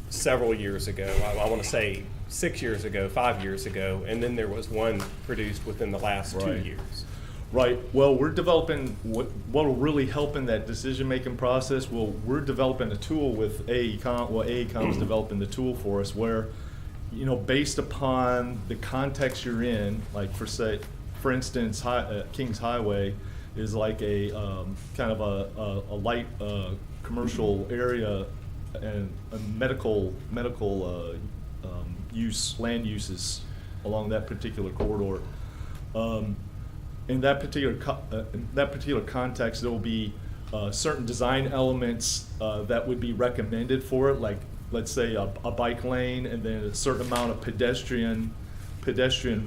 several years ago. I want to say 6 years ago, 5 years ago, and then there was one produced within the last 2 years. Right. Well, we're developing what will really help in that decision-making process. Well, we're developing a tool with AECOM. Well, AECOM is developing the tool for us where, based upon the context you're in, like for instance, Kings Highway is like a kind of a light commercial area and a medical land uses along that particular corridor. In that particular context, there will be certain design elements that would be recommended for it, like, let's say a bike lane, and then a certain amount of pedestrian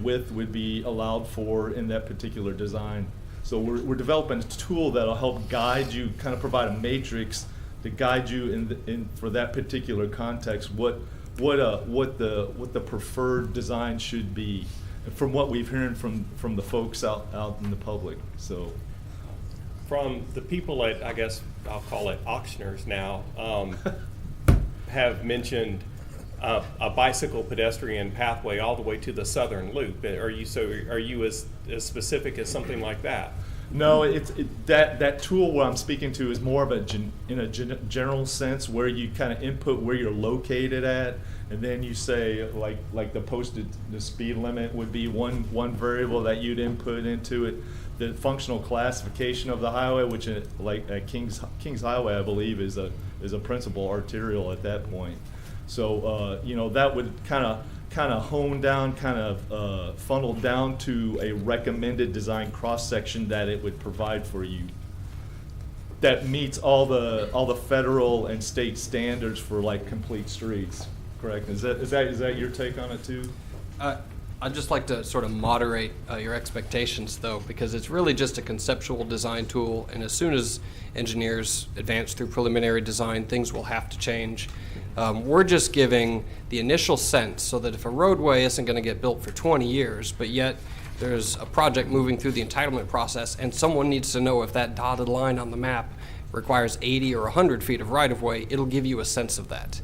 width would be allowed for in that particular design. So we're developing a tool that'll help guide you, kind of provide a matrix to guide you in for that particular context, what the preferred design should be, from what we've heard from the folks out in the public. So, from the people at, I guess I'll call it auctioneers now, have mentioned a bicycle pedestrian pathway all the way to the southern loop. Are you as specific as something like that? No, that tool what I'm speaking to is more of in a general sense, where you kind of input where you're located at, and then you say, like the speed limit would be one variable that you'd input into it. The functional classification of the highway, which like at Kings Highway, I believe is a principal arterial at that point. So that would kind of hone down, funnel down to a recommended design cross section that it would provide for you, that meets all the federal and state standards for, like, complete streets. Correct? Is that your take on it too? I'd just like to sort of moderate your expectations, though, because it's really just a conceptual design tool, and as soon as engineers advance through preliminary design, things will have to change. We're just giving the initial sense so that if a roadway isn't going to get built for 20 years, but yet there's a project moving through the entitlement process, and someone needs to know if that dotted line on the map requires 80 or 100 feet of right-of-way, it'll give you a sense of that.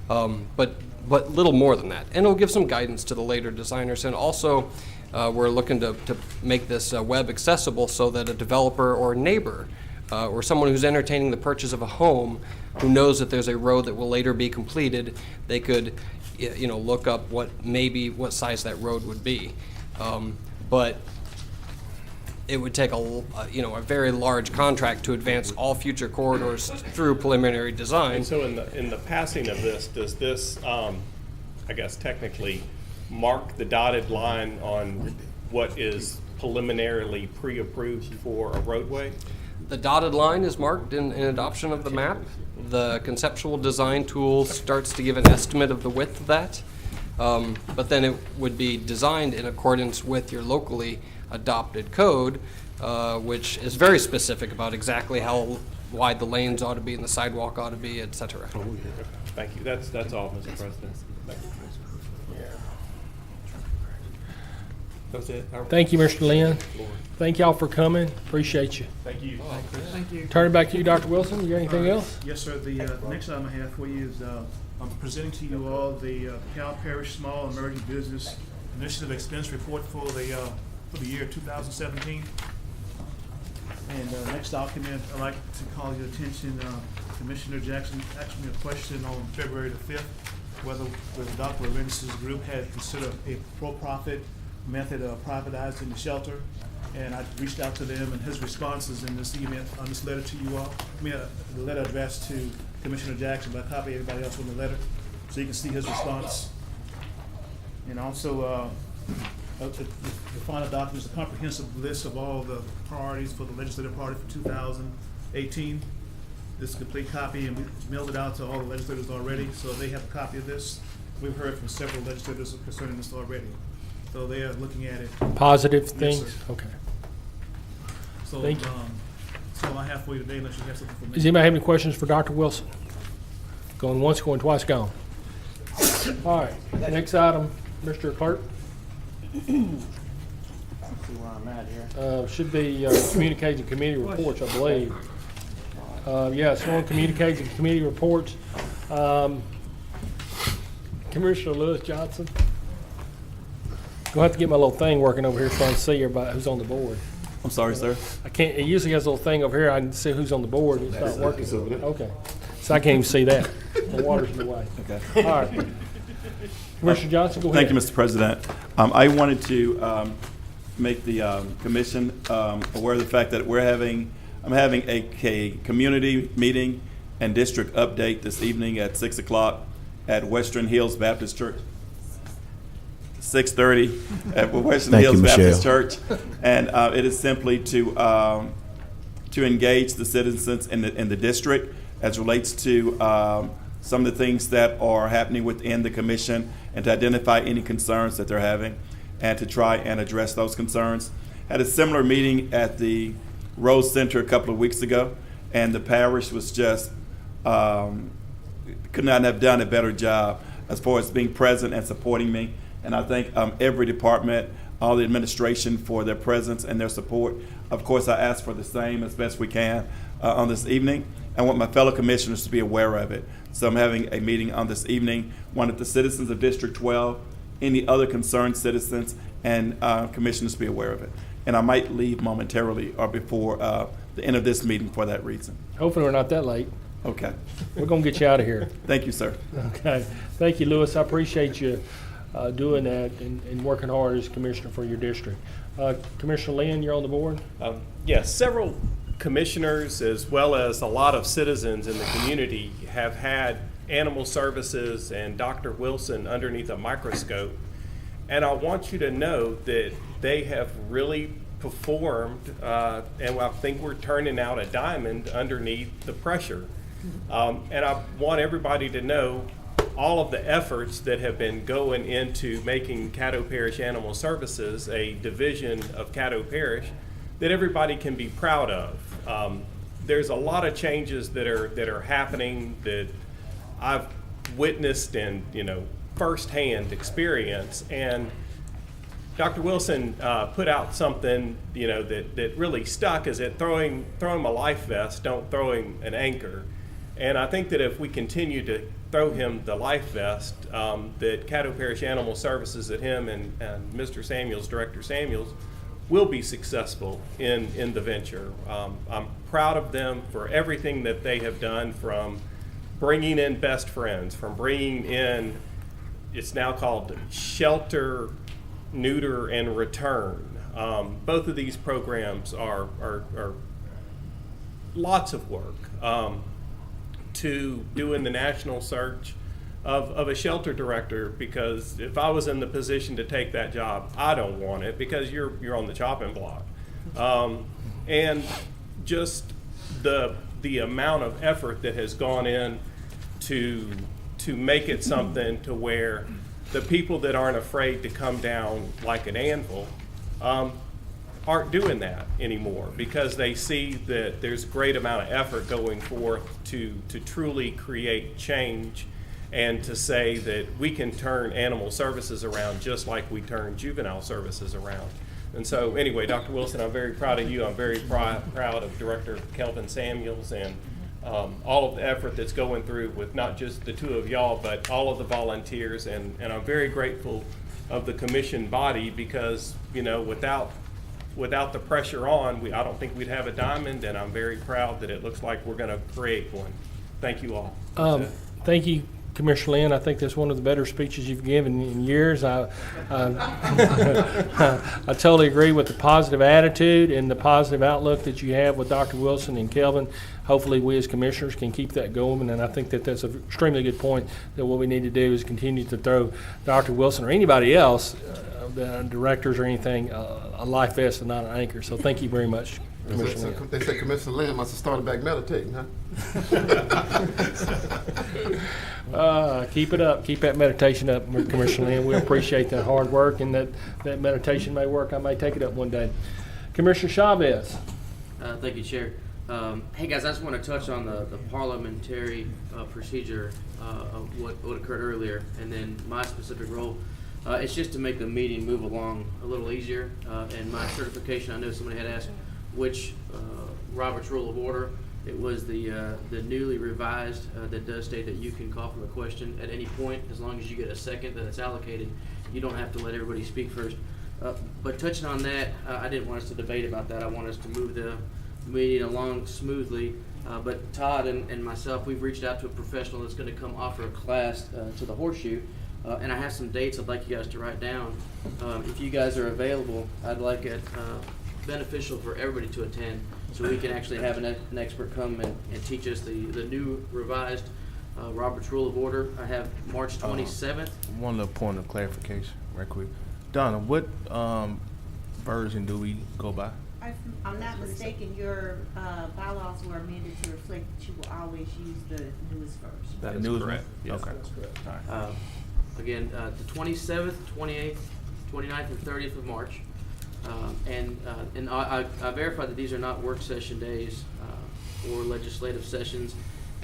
But little more than that. And it'll give some guidance to the later designers. And also, we're looking to make this web accessible so that a developer or a neighbor or someone who's entertaining the purchase of a home who knows that there's a road that will later be completed, they could look up what size that road would be. But it would take a very large contract to advance all future corridors through preliminary design. And so in the passing of this, does this, I guess technically, mark the dotted line on what is preliminarily pre-approved for a roadway? The dotted line is marked in adoption of the map. The conceptual design tool starts to give an estimate of the width of that, but then it would be designed in accordance with your locally adopted code, which is very specific about exactly how wide the lanes ought to be and the sidewalk ought to be, et cetera. Thank you. That's all, Mr. President. Thank you. That's it. Thank you, Mr. Lynn. Thank y'all for coming. Appreciate you. Thank you. Thank you. Turn it back to you, Dr. Wilson. You got anything else? Yes, sir. The next item I have for you is I'm presenting to you all the Parish Small Emerging Business Initiative Expense Report for the year 2017. And next document, I'd like to call your attention, Commissioner Jackson asked me a question on February the 5th, whether Dr. Lorenzo's group had considered a for-profit method of privatizing the shelter. And I reached out to them, and his response is in this email, on this letter to you all. The letter addressed to Commissioner Jackson, but I copy everybody else on the letter, so you can see his response. And also, the final document is a comprehensive list of all the priorities for the legislative party for 2018. This is a complete copy, and we mailed it out to all the legislators already, so they have a copy of this. We've heard from several legislators concerning this already, so they are looking at it. Positive things? Yes, sir. Okay. So, Thank you. that's all I have for you today, unless you have something for me. Does anybody have any questions for Dr. Wilson? Going once, going twice, gone. All right, next item, Mr. Clerk. Let's see where I'm at here. Should be communications and committee reports, I believe. Yes, on communications and committee reports. Commissioner Lewis Johnson. Gonna have to get my little thing working over here so I can see everybody who's on the board. I'm sorry, sir. I can't, it usually has a little thing over here, I can see who's on the board, it's not working. Okay, so I can't even see that, the water's in the way. Okay. All right. Commissioner Johnson, go ahead. Thank you, Mr. President. I wanted to make the commission aware of the fact that I'm having a community meeting and district update this evening at 6 o'clock at Western Hills Baptist Church. 6:30 at Western Hills Baptist Church, and it is simply to engage the citizens in the district as relates to some of the things that are happening within the commission, and to identify any concerns that they're having, and to try and address those concerns. Had a similar meeting at the Rose Center a couple of weeks ago, and the parish was just could not have done a better job as far as being present and supporting me. And I thank every department, all the administration for their presence and their support. Of course, I ask for the same as best we can on this evening. I want my fellow commissioners to be aware of it. So I'm having a meeting on this evening, wanted the citizens of District 12, any other concerned citizens, and commissioners to be aware of it. And I might leave momentarily or before the end of this meeting for that reason. Hopefully we're not that late. Okay. We're gonna get you out of here. Thank you, sir. Okay, thank you, Lewis, I appreciate you doing that and working hard as commissioner for your district. Commissioner Lynn, you're on the board? Yes, several commissioners as well as a lot of citizens in the community have had animal services and Dr. Wilson underneath a microscope. And I want you to know that they have really performed, and I think we're turning out a diamond underneath the pressure. And I want everybody to know all of the efforts that have been going into making Caddo Parish Animal Services a division of Caddo Parish that everybody can be proud of. There's a lot of changes that are happening that I've witnessed and firsthand experience. And Dr. Wilson put out something that really stuck, is that throw him a life vest, don't throw him an anchor. And I think that if we continue to throw him the life vest, that Caddo Parish Animal Services, that him and Mr. Samuels, Director Samuels, will be successful in the venture. I'm proud of them for everything that they have done, from bringing in Best Friends, from bringing in, it's now called Shelter, Neuter, and Return. Both of these programs are lots of work. To doing the national search of a shelter director, because if I was in the position to take that job, I don't want it, because you're on the chopping block. And just the amount of effort that has gone in to make it something to where the people that aren't afraid to come down like an anvil aren't doing that anymore because they see that there's a great amount of effort going forth to truly create change and to say that we can turn animal services around just like we turn juvenile services around. And so anyway, Dr. Wilson, I'm very proud of you. I'm very proud of Director Kelvin Samuels and all of the effort that's going through with not just the two of y'all, but all of the volunteers. And I'm very grateful of the commission body because, you know, without the pressure on, I don't think we'd have a diamond, and I'm very proud that it looks like we're going to create one. Thank you all. Thank you, Commissioner Lynn. I think that's one of the better speeches you've given in years. I totally agree with the positive attitude and the positive outlook that you have with Dr. Wilson and Kelvin. Hopefully we as commissioners can keep that going, and I think that that's an extremely good point, that what we need to do is continue to throw Dr. Wilson or anybody else, the directors or anything, a life vest and not an anchor. So thank you very much, Commissioner Lynn. They say Commissioner Lynn must have started back meditating, huh? Keep it up. Keep that meditation up, Commissioner Lynn. We appreciate that hard work, and that meditation may work. I may take it up one day. Commissioner Chavez. Thank you, Chair. Hey guys, I just want to touch on the parliamentary procedure of what occurred earlier, and then my specific role. It's just to make the meeting move along a little easier. And my certification, I know somebody had asked which Robert's Rule of Order. It was the newly revised that does state that you can call for a question at any point as long as you get a second that it's allocated. You don't have to let everybody speak first. But touching on that, I didn't want us to debate about that. I want us to move the meeting along smoothly. But Todd and myself, we've reached out to a professional that's going to come offer a class to the Horseshoe. And I have some dates I'd like you guys to write down. If you guys are available, I'd like it beneficial for everybody to attend so we can actually have an expert come and teach us the new revised Robert's Rule of Order. I have March 27th. One little point of clarification, right quick. Donna, what version do we go by? If I'm not mistaken, your bylaws were amended to reflect that you will always use the newest version. That is correct. Yes. Okay. That's correct. All right. Again, the 27th, 28th, 29th, and 30th of March. And I verified that these are not work session days or legislative sessions.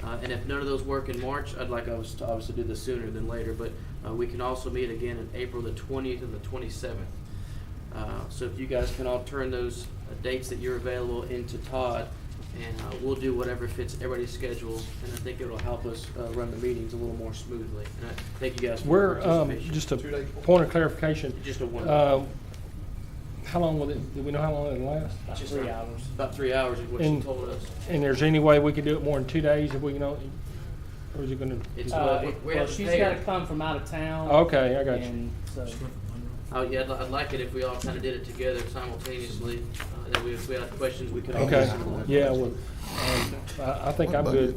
And if none of those work in March, I'd like us to obviously do this sooner than later. But we can also meet again in April the 20th and the 27th. So if you guys can all turn those dates that you're available into Todd, and we'll do whatever fits everybody's schedule, and I think it'll help us run the meetings a little more smoothly. And I thank you guys for your participation. Just a point of clarification. Just a one. How long will it, do we know how long it'll last? About 3 hours. About 3 hours is what she told us. And there's any way we could do it more than 2 days if we can, or is it gonna? Well, she's got to come from out of town. Okay, I got you. And so. Oh, yeah, I'd like it if we all kind of did it together simultaneously. That way, if we had questions, we could all Okay, listen to them. yeah, well, I think I'm good.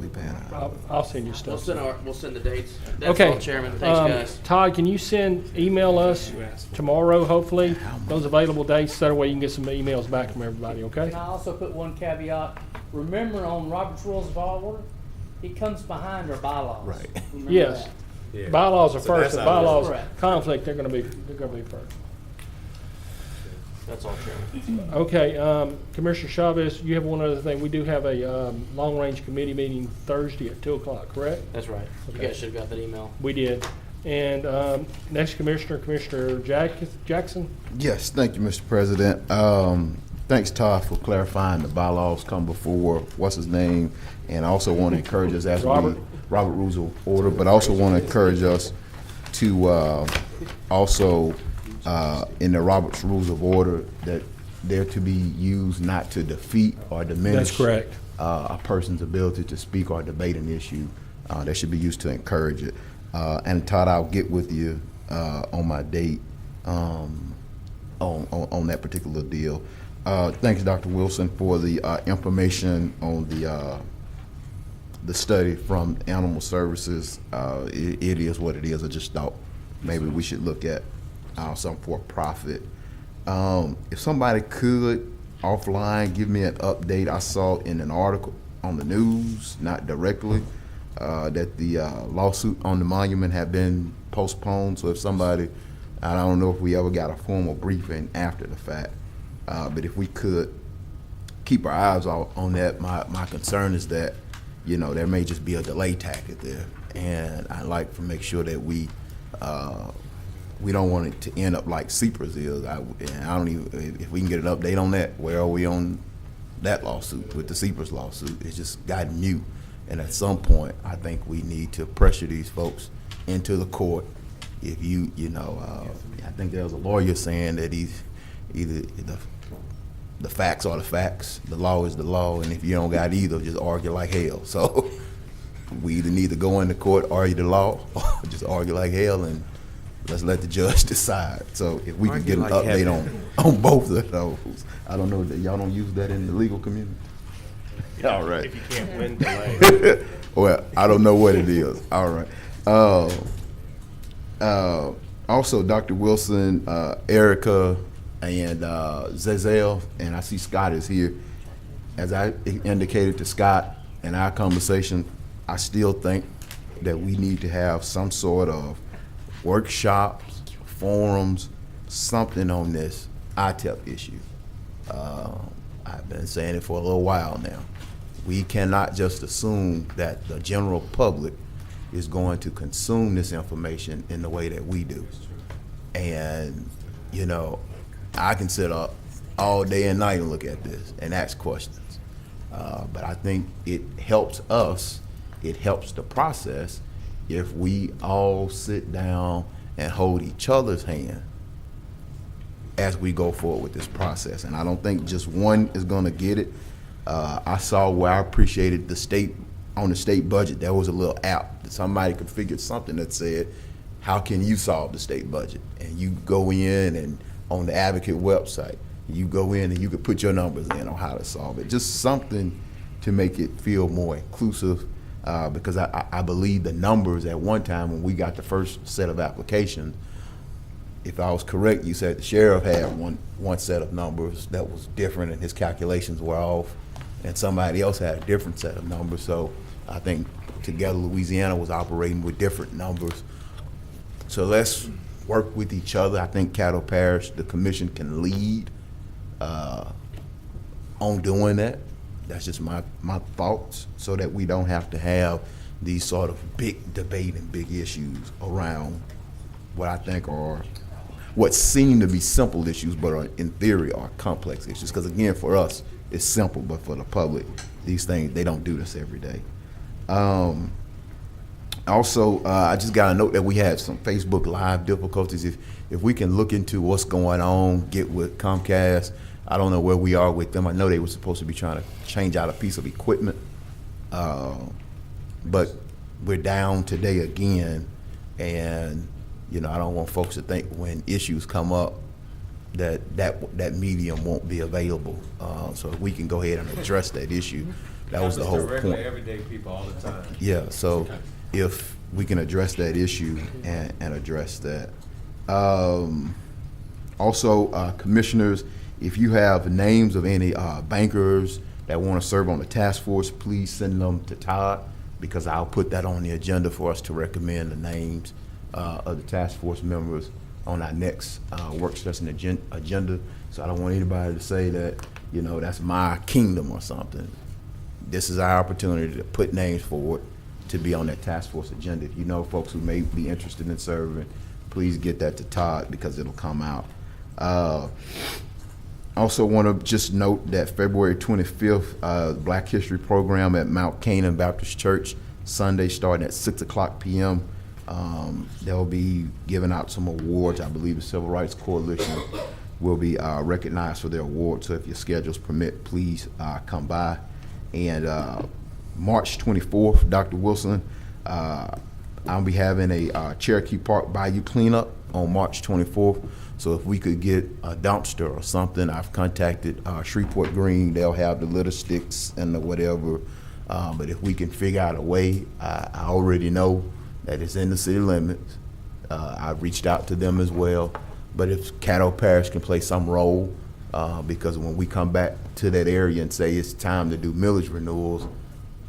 I'll send you stuff. We'll send the dates. That's Okay. all, Chairman. Thanks, guys. Todd, can you email us tomorrow, hopefully, those available dates? That way you can get some emails back from everybody, okay? Can I also put one caveat? Remember on Robert's Rules of Order, he comes behind our bylaws. Right. Remember Yes. that. Yeah. Bylaws are So first, that's the how it is. bylaws Correct. conflict, they're gonna be first. That's all, Chairman. Okay, Commissioner Chavez, you have one other thing. We do have a long-range committee meeting Thursday at 2 o'clock, correct? That's right. You Okay. guys should have got that email. We did. And next Commissioner Jackson. Yes, thank you, Mr. President. Thanks, Todd, for clarifying the bylaws come before, what's his name? And I also want to encourage us as Robert Rules of Order, but I also want to encourage us to also, in the Robert's Rules of Order, that they're to be used not to defeat or diminish. That's correct. A person's ability to speak or debate an issue. They should be used to encourage it. And Todd, I'll get with you on my date on that particular deal. Thanks, Dr. Wilson, for the information on the study from Animal Services. It is what it is. I just thought maybe we should look at some for-profit. If somebody could offline give me an update. I saw in an article on the news, not directly, that the lawsuit on the monument had been postponed. So if somebody, I don't know if we ever got a formal briefing after the fact, But if we could keep our eyes on that, my concern is that, you know, there may just be a delay tactic there. And I'd like to make sure that we don't want it to end up like Cypress is. I don't even, if we can get an update on that, where are we on that lawsuit with the Cypress lawsuit? It's just gotten mute. And at some point, I think we need to pressure these folks into the court. If I think there was a lawyer saying that he's either the facts are the facts, the law is the law, and if you don't got either, just argue like hell. So we either need to go into court, argue the law, or just argue like hell, and let's let the judge decide. So if we can get an update on both of those. I don't know, y'all don't use that in the legal community? All right. If you can't win, delay. Well, I don't know what it is. All right. Also, Dr. Wilson, Erica, and Zazelle, and I see Scott is here. As I indicated to Scott in our conversation, I still think that we need to have some sort of workshops, forums, something on this ITEP issue. I've been saying it for a little while now. We cannot just assume that the general public is going to consume this information in the way that we do. And, you know, I can sit up all day and night and look at this and ask questions. But I think it helps us, it helps the process if we all sit down and hold each other's hand as we go forward with this process. And I don't think just one is gonna get it. I saw where I appreciated the state, on the state budget, there was a little app that somebody configured something that said, how can you solve the state budget? And you go in and on the Advocate website, you go in and you could put your numbers in on how to solve it. Just something to make it feel more inclusive, because I believe the numbers at one time when we got the first set of applications, if I was correct, you said the sheriff had one set of numbers that was different and his calculations were off, and somebody else had a different set of numbers. So I think together Louisiana was operating with different numbers. So let's work with each other. I think Caddo Parish, the commission, can lead on doing that. That's just my thoughts, so that we don't have to have these sort of big debate and big issues around what I think are what seem to be simple issues, but are, in theory, are complex issues. Because again, for us, it's simple, but for the public, these things, they don't do this every day. Also, I just got a note that we had some Facebook Live difficulties. If we can look into what's going on, get with Comcast. I don't know where we are with them. I know they were supposed to be trying to change out a piece of equipment, but we're down today again, and you know, I don't want folks to think when issues come up that medium won't be available. So if we can go ahead and address that issue, that was the whole point. Everyday people all the time. Yeah, so if we can address that issue and address that. Also, commissioners, if you have names of any bankers that want to serve on the task force, please send them to Todd, because I'll put that on the agenda for us to recommend the names of the task force members on our next work session agenda. So I don't want anybody to say that, you know, that's my kingdom or something. This is our opportunity to put names forward to be on that task force agenda. If you know folks who may be interested in serving, please get that to Todd, because it'll come out. Also want to just note that February 25th, Black History Program at Mount Canaan Baptist Church, Sunday starting at 6:00 p.m. They'll be giving out some awards. I believe the Civil Rights Coalition will be recognized for their awards. So if your schedules permit, please come by. And March 24th, Dr. Wilson, I'll be having a Cherokee Park Bayou cleanup on March 24th. So if we could get a dumpster or something, I've contacted Shreveport Green. They'll have the litter sticks and the whatever. But if we can figure out a way, I already know that it's in the city limits. I've reached out to them as well. But if Caddo Parish can play some role, because when we come back to that area and say it's time to do millage renewals,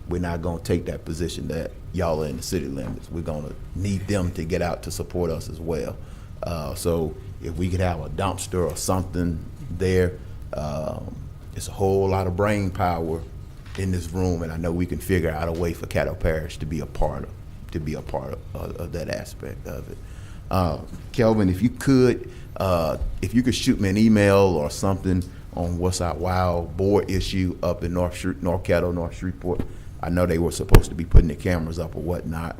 we're not gonna take that position that y'all are in the city limits. We're gonna need them to get out to support us as well. So if we could have a dumpster or something there, It's a whole lot of brain power in this room, and I know we can figure out a way for Caddo Parish to be a part of that aspect of it. Kelvin, if you could shoot me an email or something on what's our wild board issue up in North Caddo, North Shreveport. I know they were supposed to be putting the cameras up or whatnot.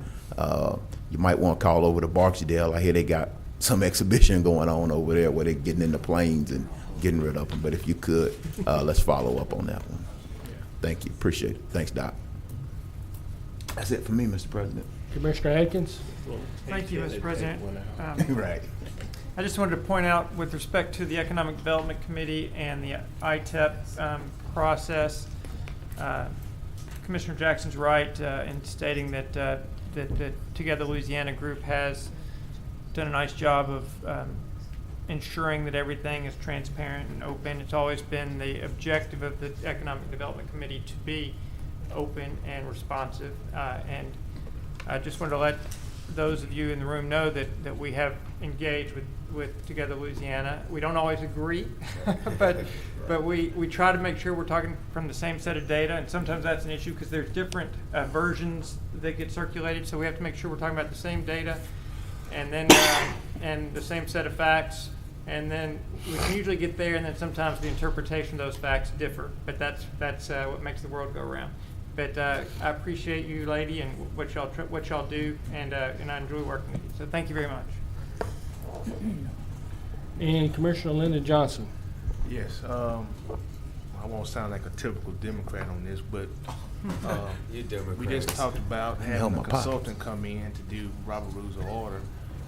You might want to call over to Barksdale. I hear they got some exhibition going on over there where they're getting in the planes and getting rid of them. But if you could, let's follow up on that one. Thank you. Appreciate it. Thanks, Doc. That's it for me, Mr. President. Commissioner Atkins? Thank you, Mr. President. Right. I just wanted to point out with respect to the Economic Development Committee and the ITEP process, Commissioner Jackson's right in stating that the Together Louisiana group has done a nice job of ensuring that everything is transparent and open. It's always been the objective of the Economic Development Committee to be open and responsive. And I just wanted to let those of you in the room know that we have engaged with Together Louisiana. We don't always agree, but we try to make sure we're talking from the same set of data, and sometimes that's an issue because there's different versions that get circulated, so we have to make sure we're talking about the same data and then and the same set of facts, and then we can usually get there, and then sometimes the interpretation of those facts differ, but that's what makes the world go around. But I appreciate you, lady, and what y'all do, and I enjoy working with you. So thank you very much. And Commissioner Lyndon Johnson. Yes, I won't sound like a typical Democrat on this, but we just talked about having a consultant come in to do Robert Rules of Order,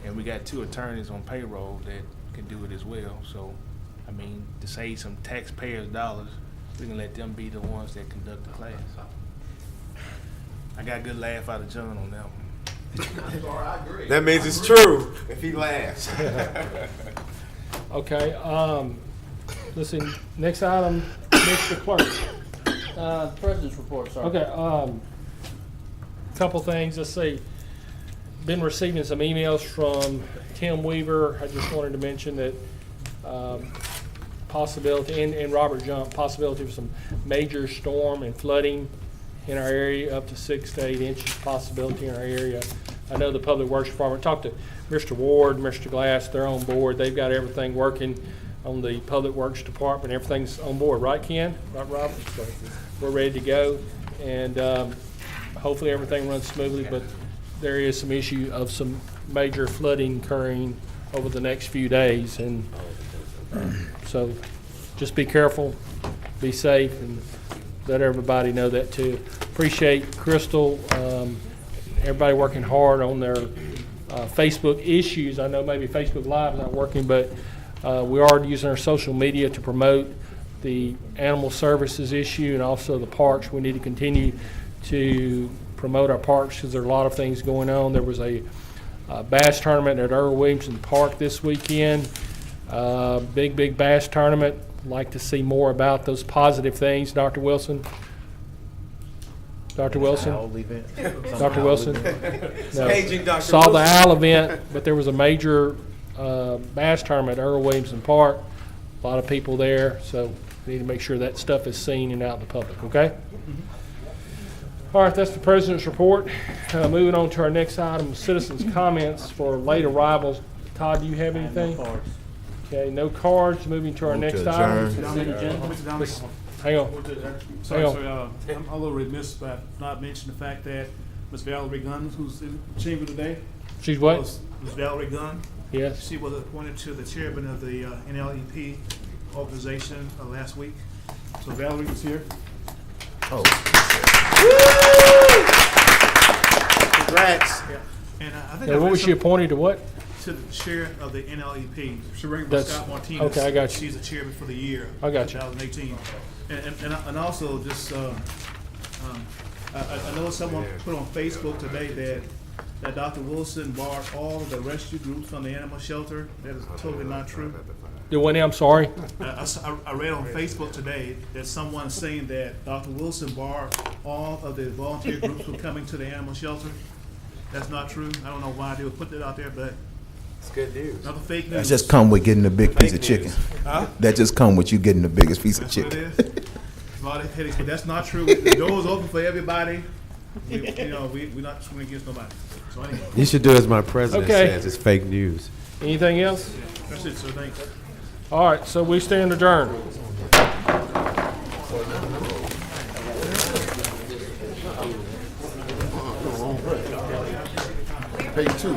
and we got 2 attorneys on payroll that can do it as well. So, I mean, to save some taxpayers' dollars, we can let them be the ones that conduct the class. I got a good laugh out of John on that one. That means it's true if he laughs. Okay, listen, next item, Mr. Clerk. President's report, sorry. Okay, couple things, let's see. Been receiving some emails from Tim Weaver. I just wanted to mention that possibility, and Robert Jump, possibility of some major storm and flooding in our area, up to 6 to 8 inches possibility in our area. I know the Public Works Department, talked to Mr. Ward, Mr. Glass, they're on board. They've got everything working on the Public Works Department. Everything's on board, right, Ken? Right, Robert? So we're ready to go, and hopefully everything runs smoothly, but there is some issue of some major flooding occurring over the next few days, and so just be careful, be safe, and let everybody know that too. Appreciate Crystal, everybody working hard on their Facebook issues. I know maybe Facebook Live is not working, but we are using our social media to promote the animal services issue and also the parks. We need to continue to promote our parks because there are a lot of things going on. There was a bass tournament at Earl Williamson Park this weekend. Big bass tournament. Like to see more about those positive things, Dr. Wilson. Dr. Wilson? Dr. Wilson? No. Saw the owl event, but there was a major bass tournament at Earl Williamson Park. A lot of people there, so we need to make sure that stuff is seen and out in the public, okay? All right, that's the President's report. Moving on to our next item, citizens' comments for late arrivals. Todd, do you have anything? No cards. Okay, no cards. Moving to our next item. Hang on. Sorry, I'm a little remiss by not mentioning the fact that Ms. Valerie Gunn, who's in the chamber today. She's what? Ms. Valerie Gunn. Yes. She was appointed to the chairman of the NLEP organization last week. So Valerie is here. Oh. Congrats. Yeah. And I think Now, what was she appointed to what? To the chair of the NLEP. That's- Scott Martinez. okay, I got you. She's the chairman for the year. I got you. 2018. And also just, I know someone put on Facebook today that Dr. Wilson barred all of the rescue groups from the animal shelter. That is totally not true. Do what now? I'm sorry. I read on Facebook today that someone saying that Dr. Wilson barred all of the volunteer groups from coming to the animal shelter. That's not true. I don't know why they would put that out there, but It's good news. Another fake news. That just come with getting a big piece of chicken. Huh? That just come with you getting the biggest piece of That's what chicken. it is. A lot of headaches, but that's not true. The door's open for everybody. We're not swimming against nobody. So anyway. You should do as my president Okay. says. It's fake news. Anything else? That's it, sir. Thanks. All right, so we stand adjourned. Page 2.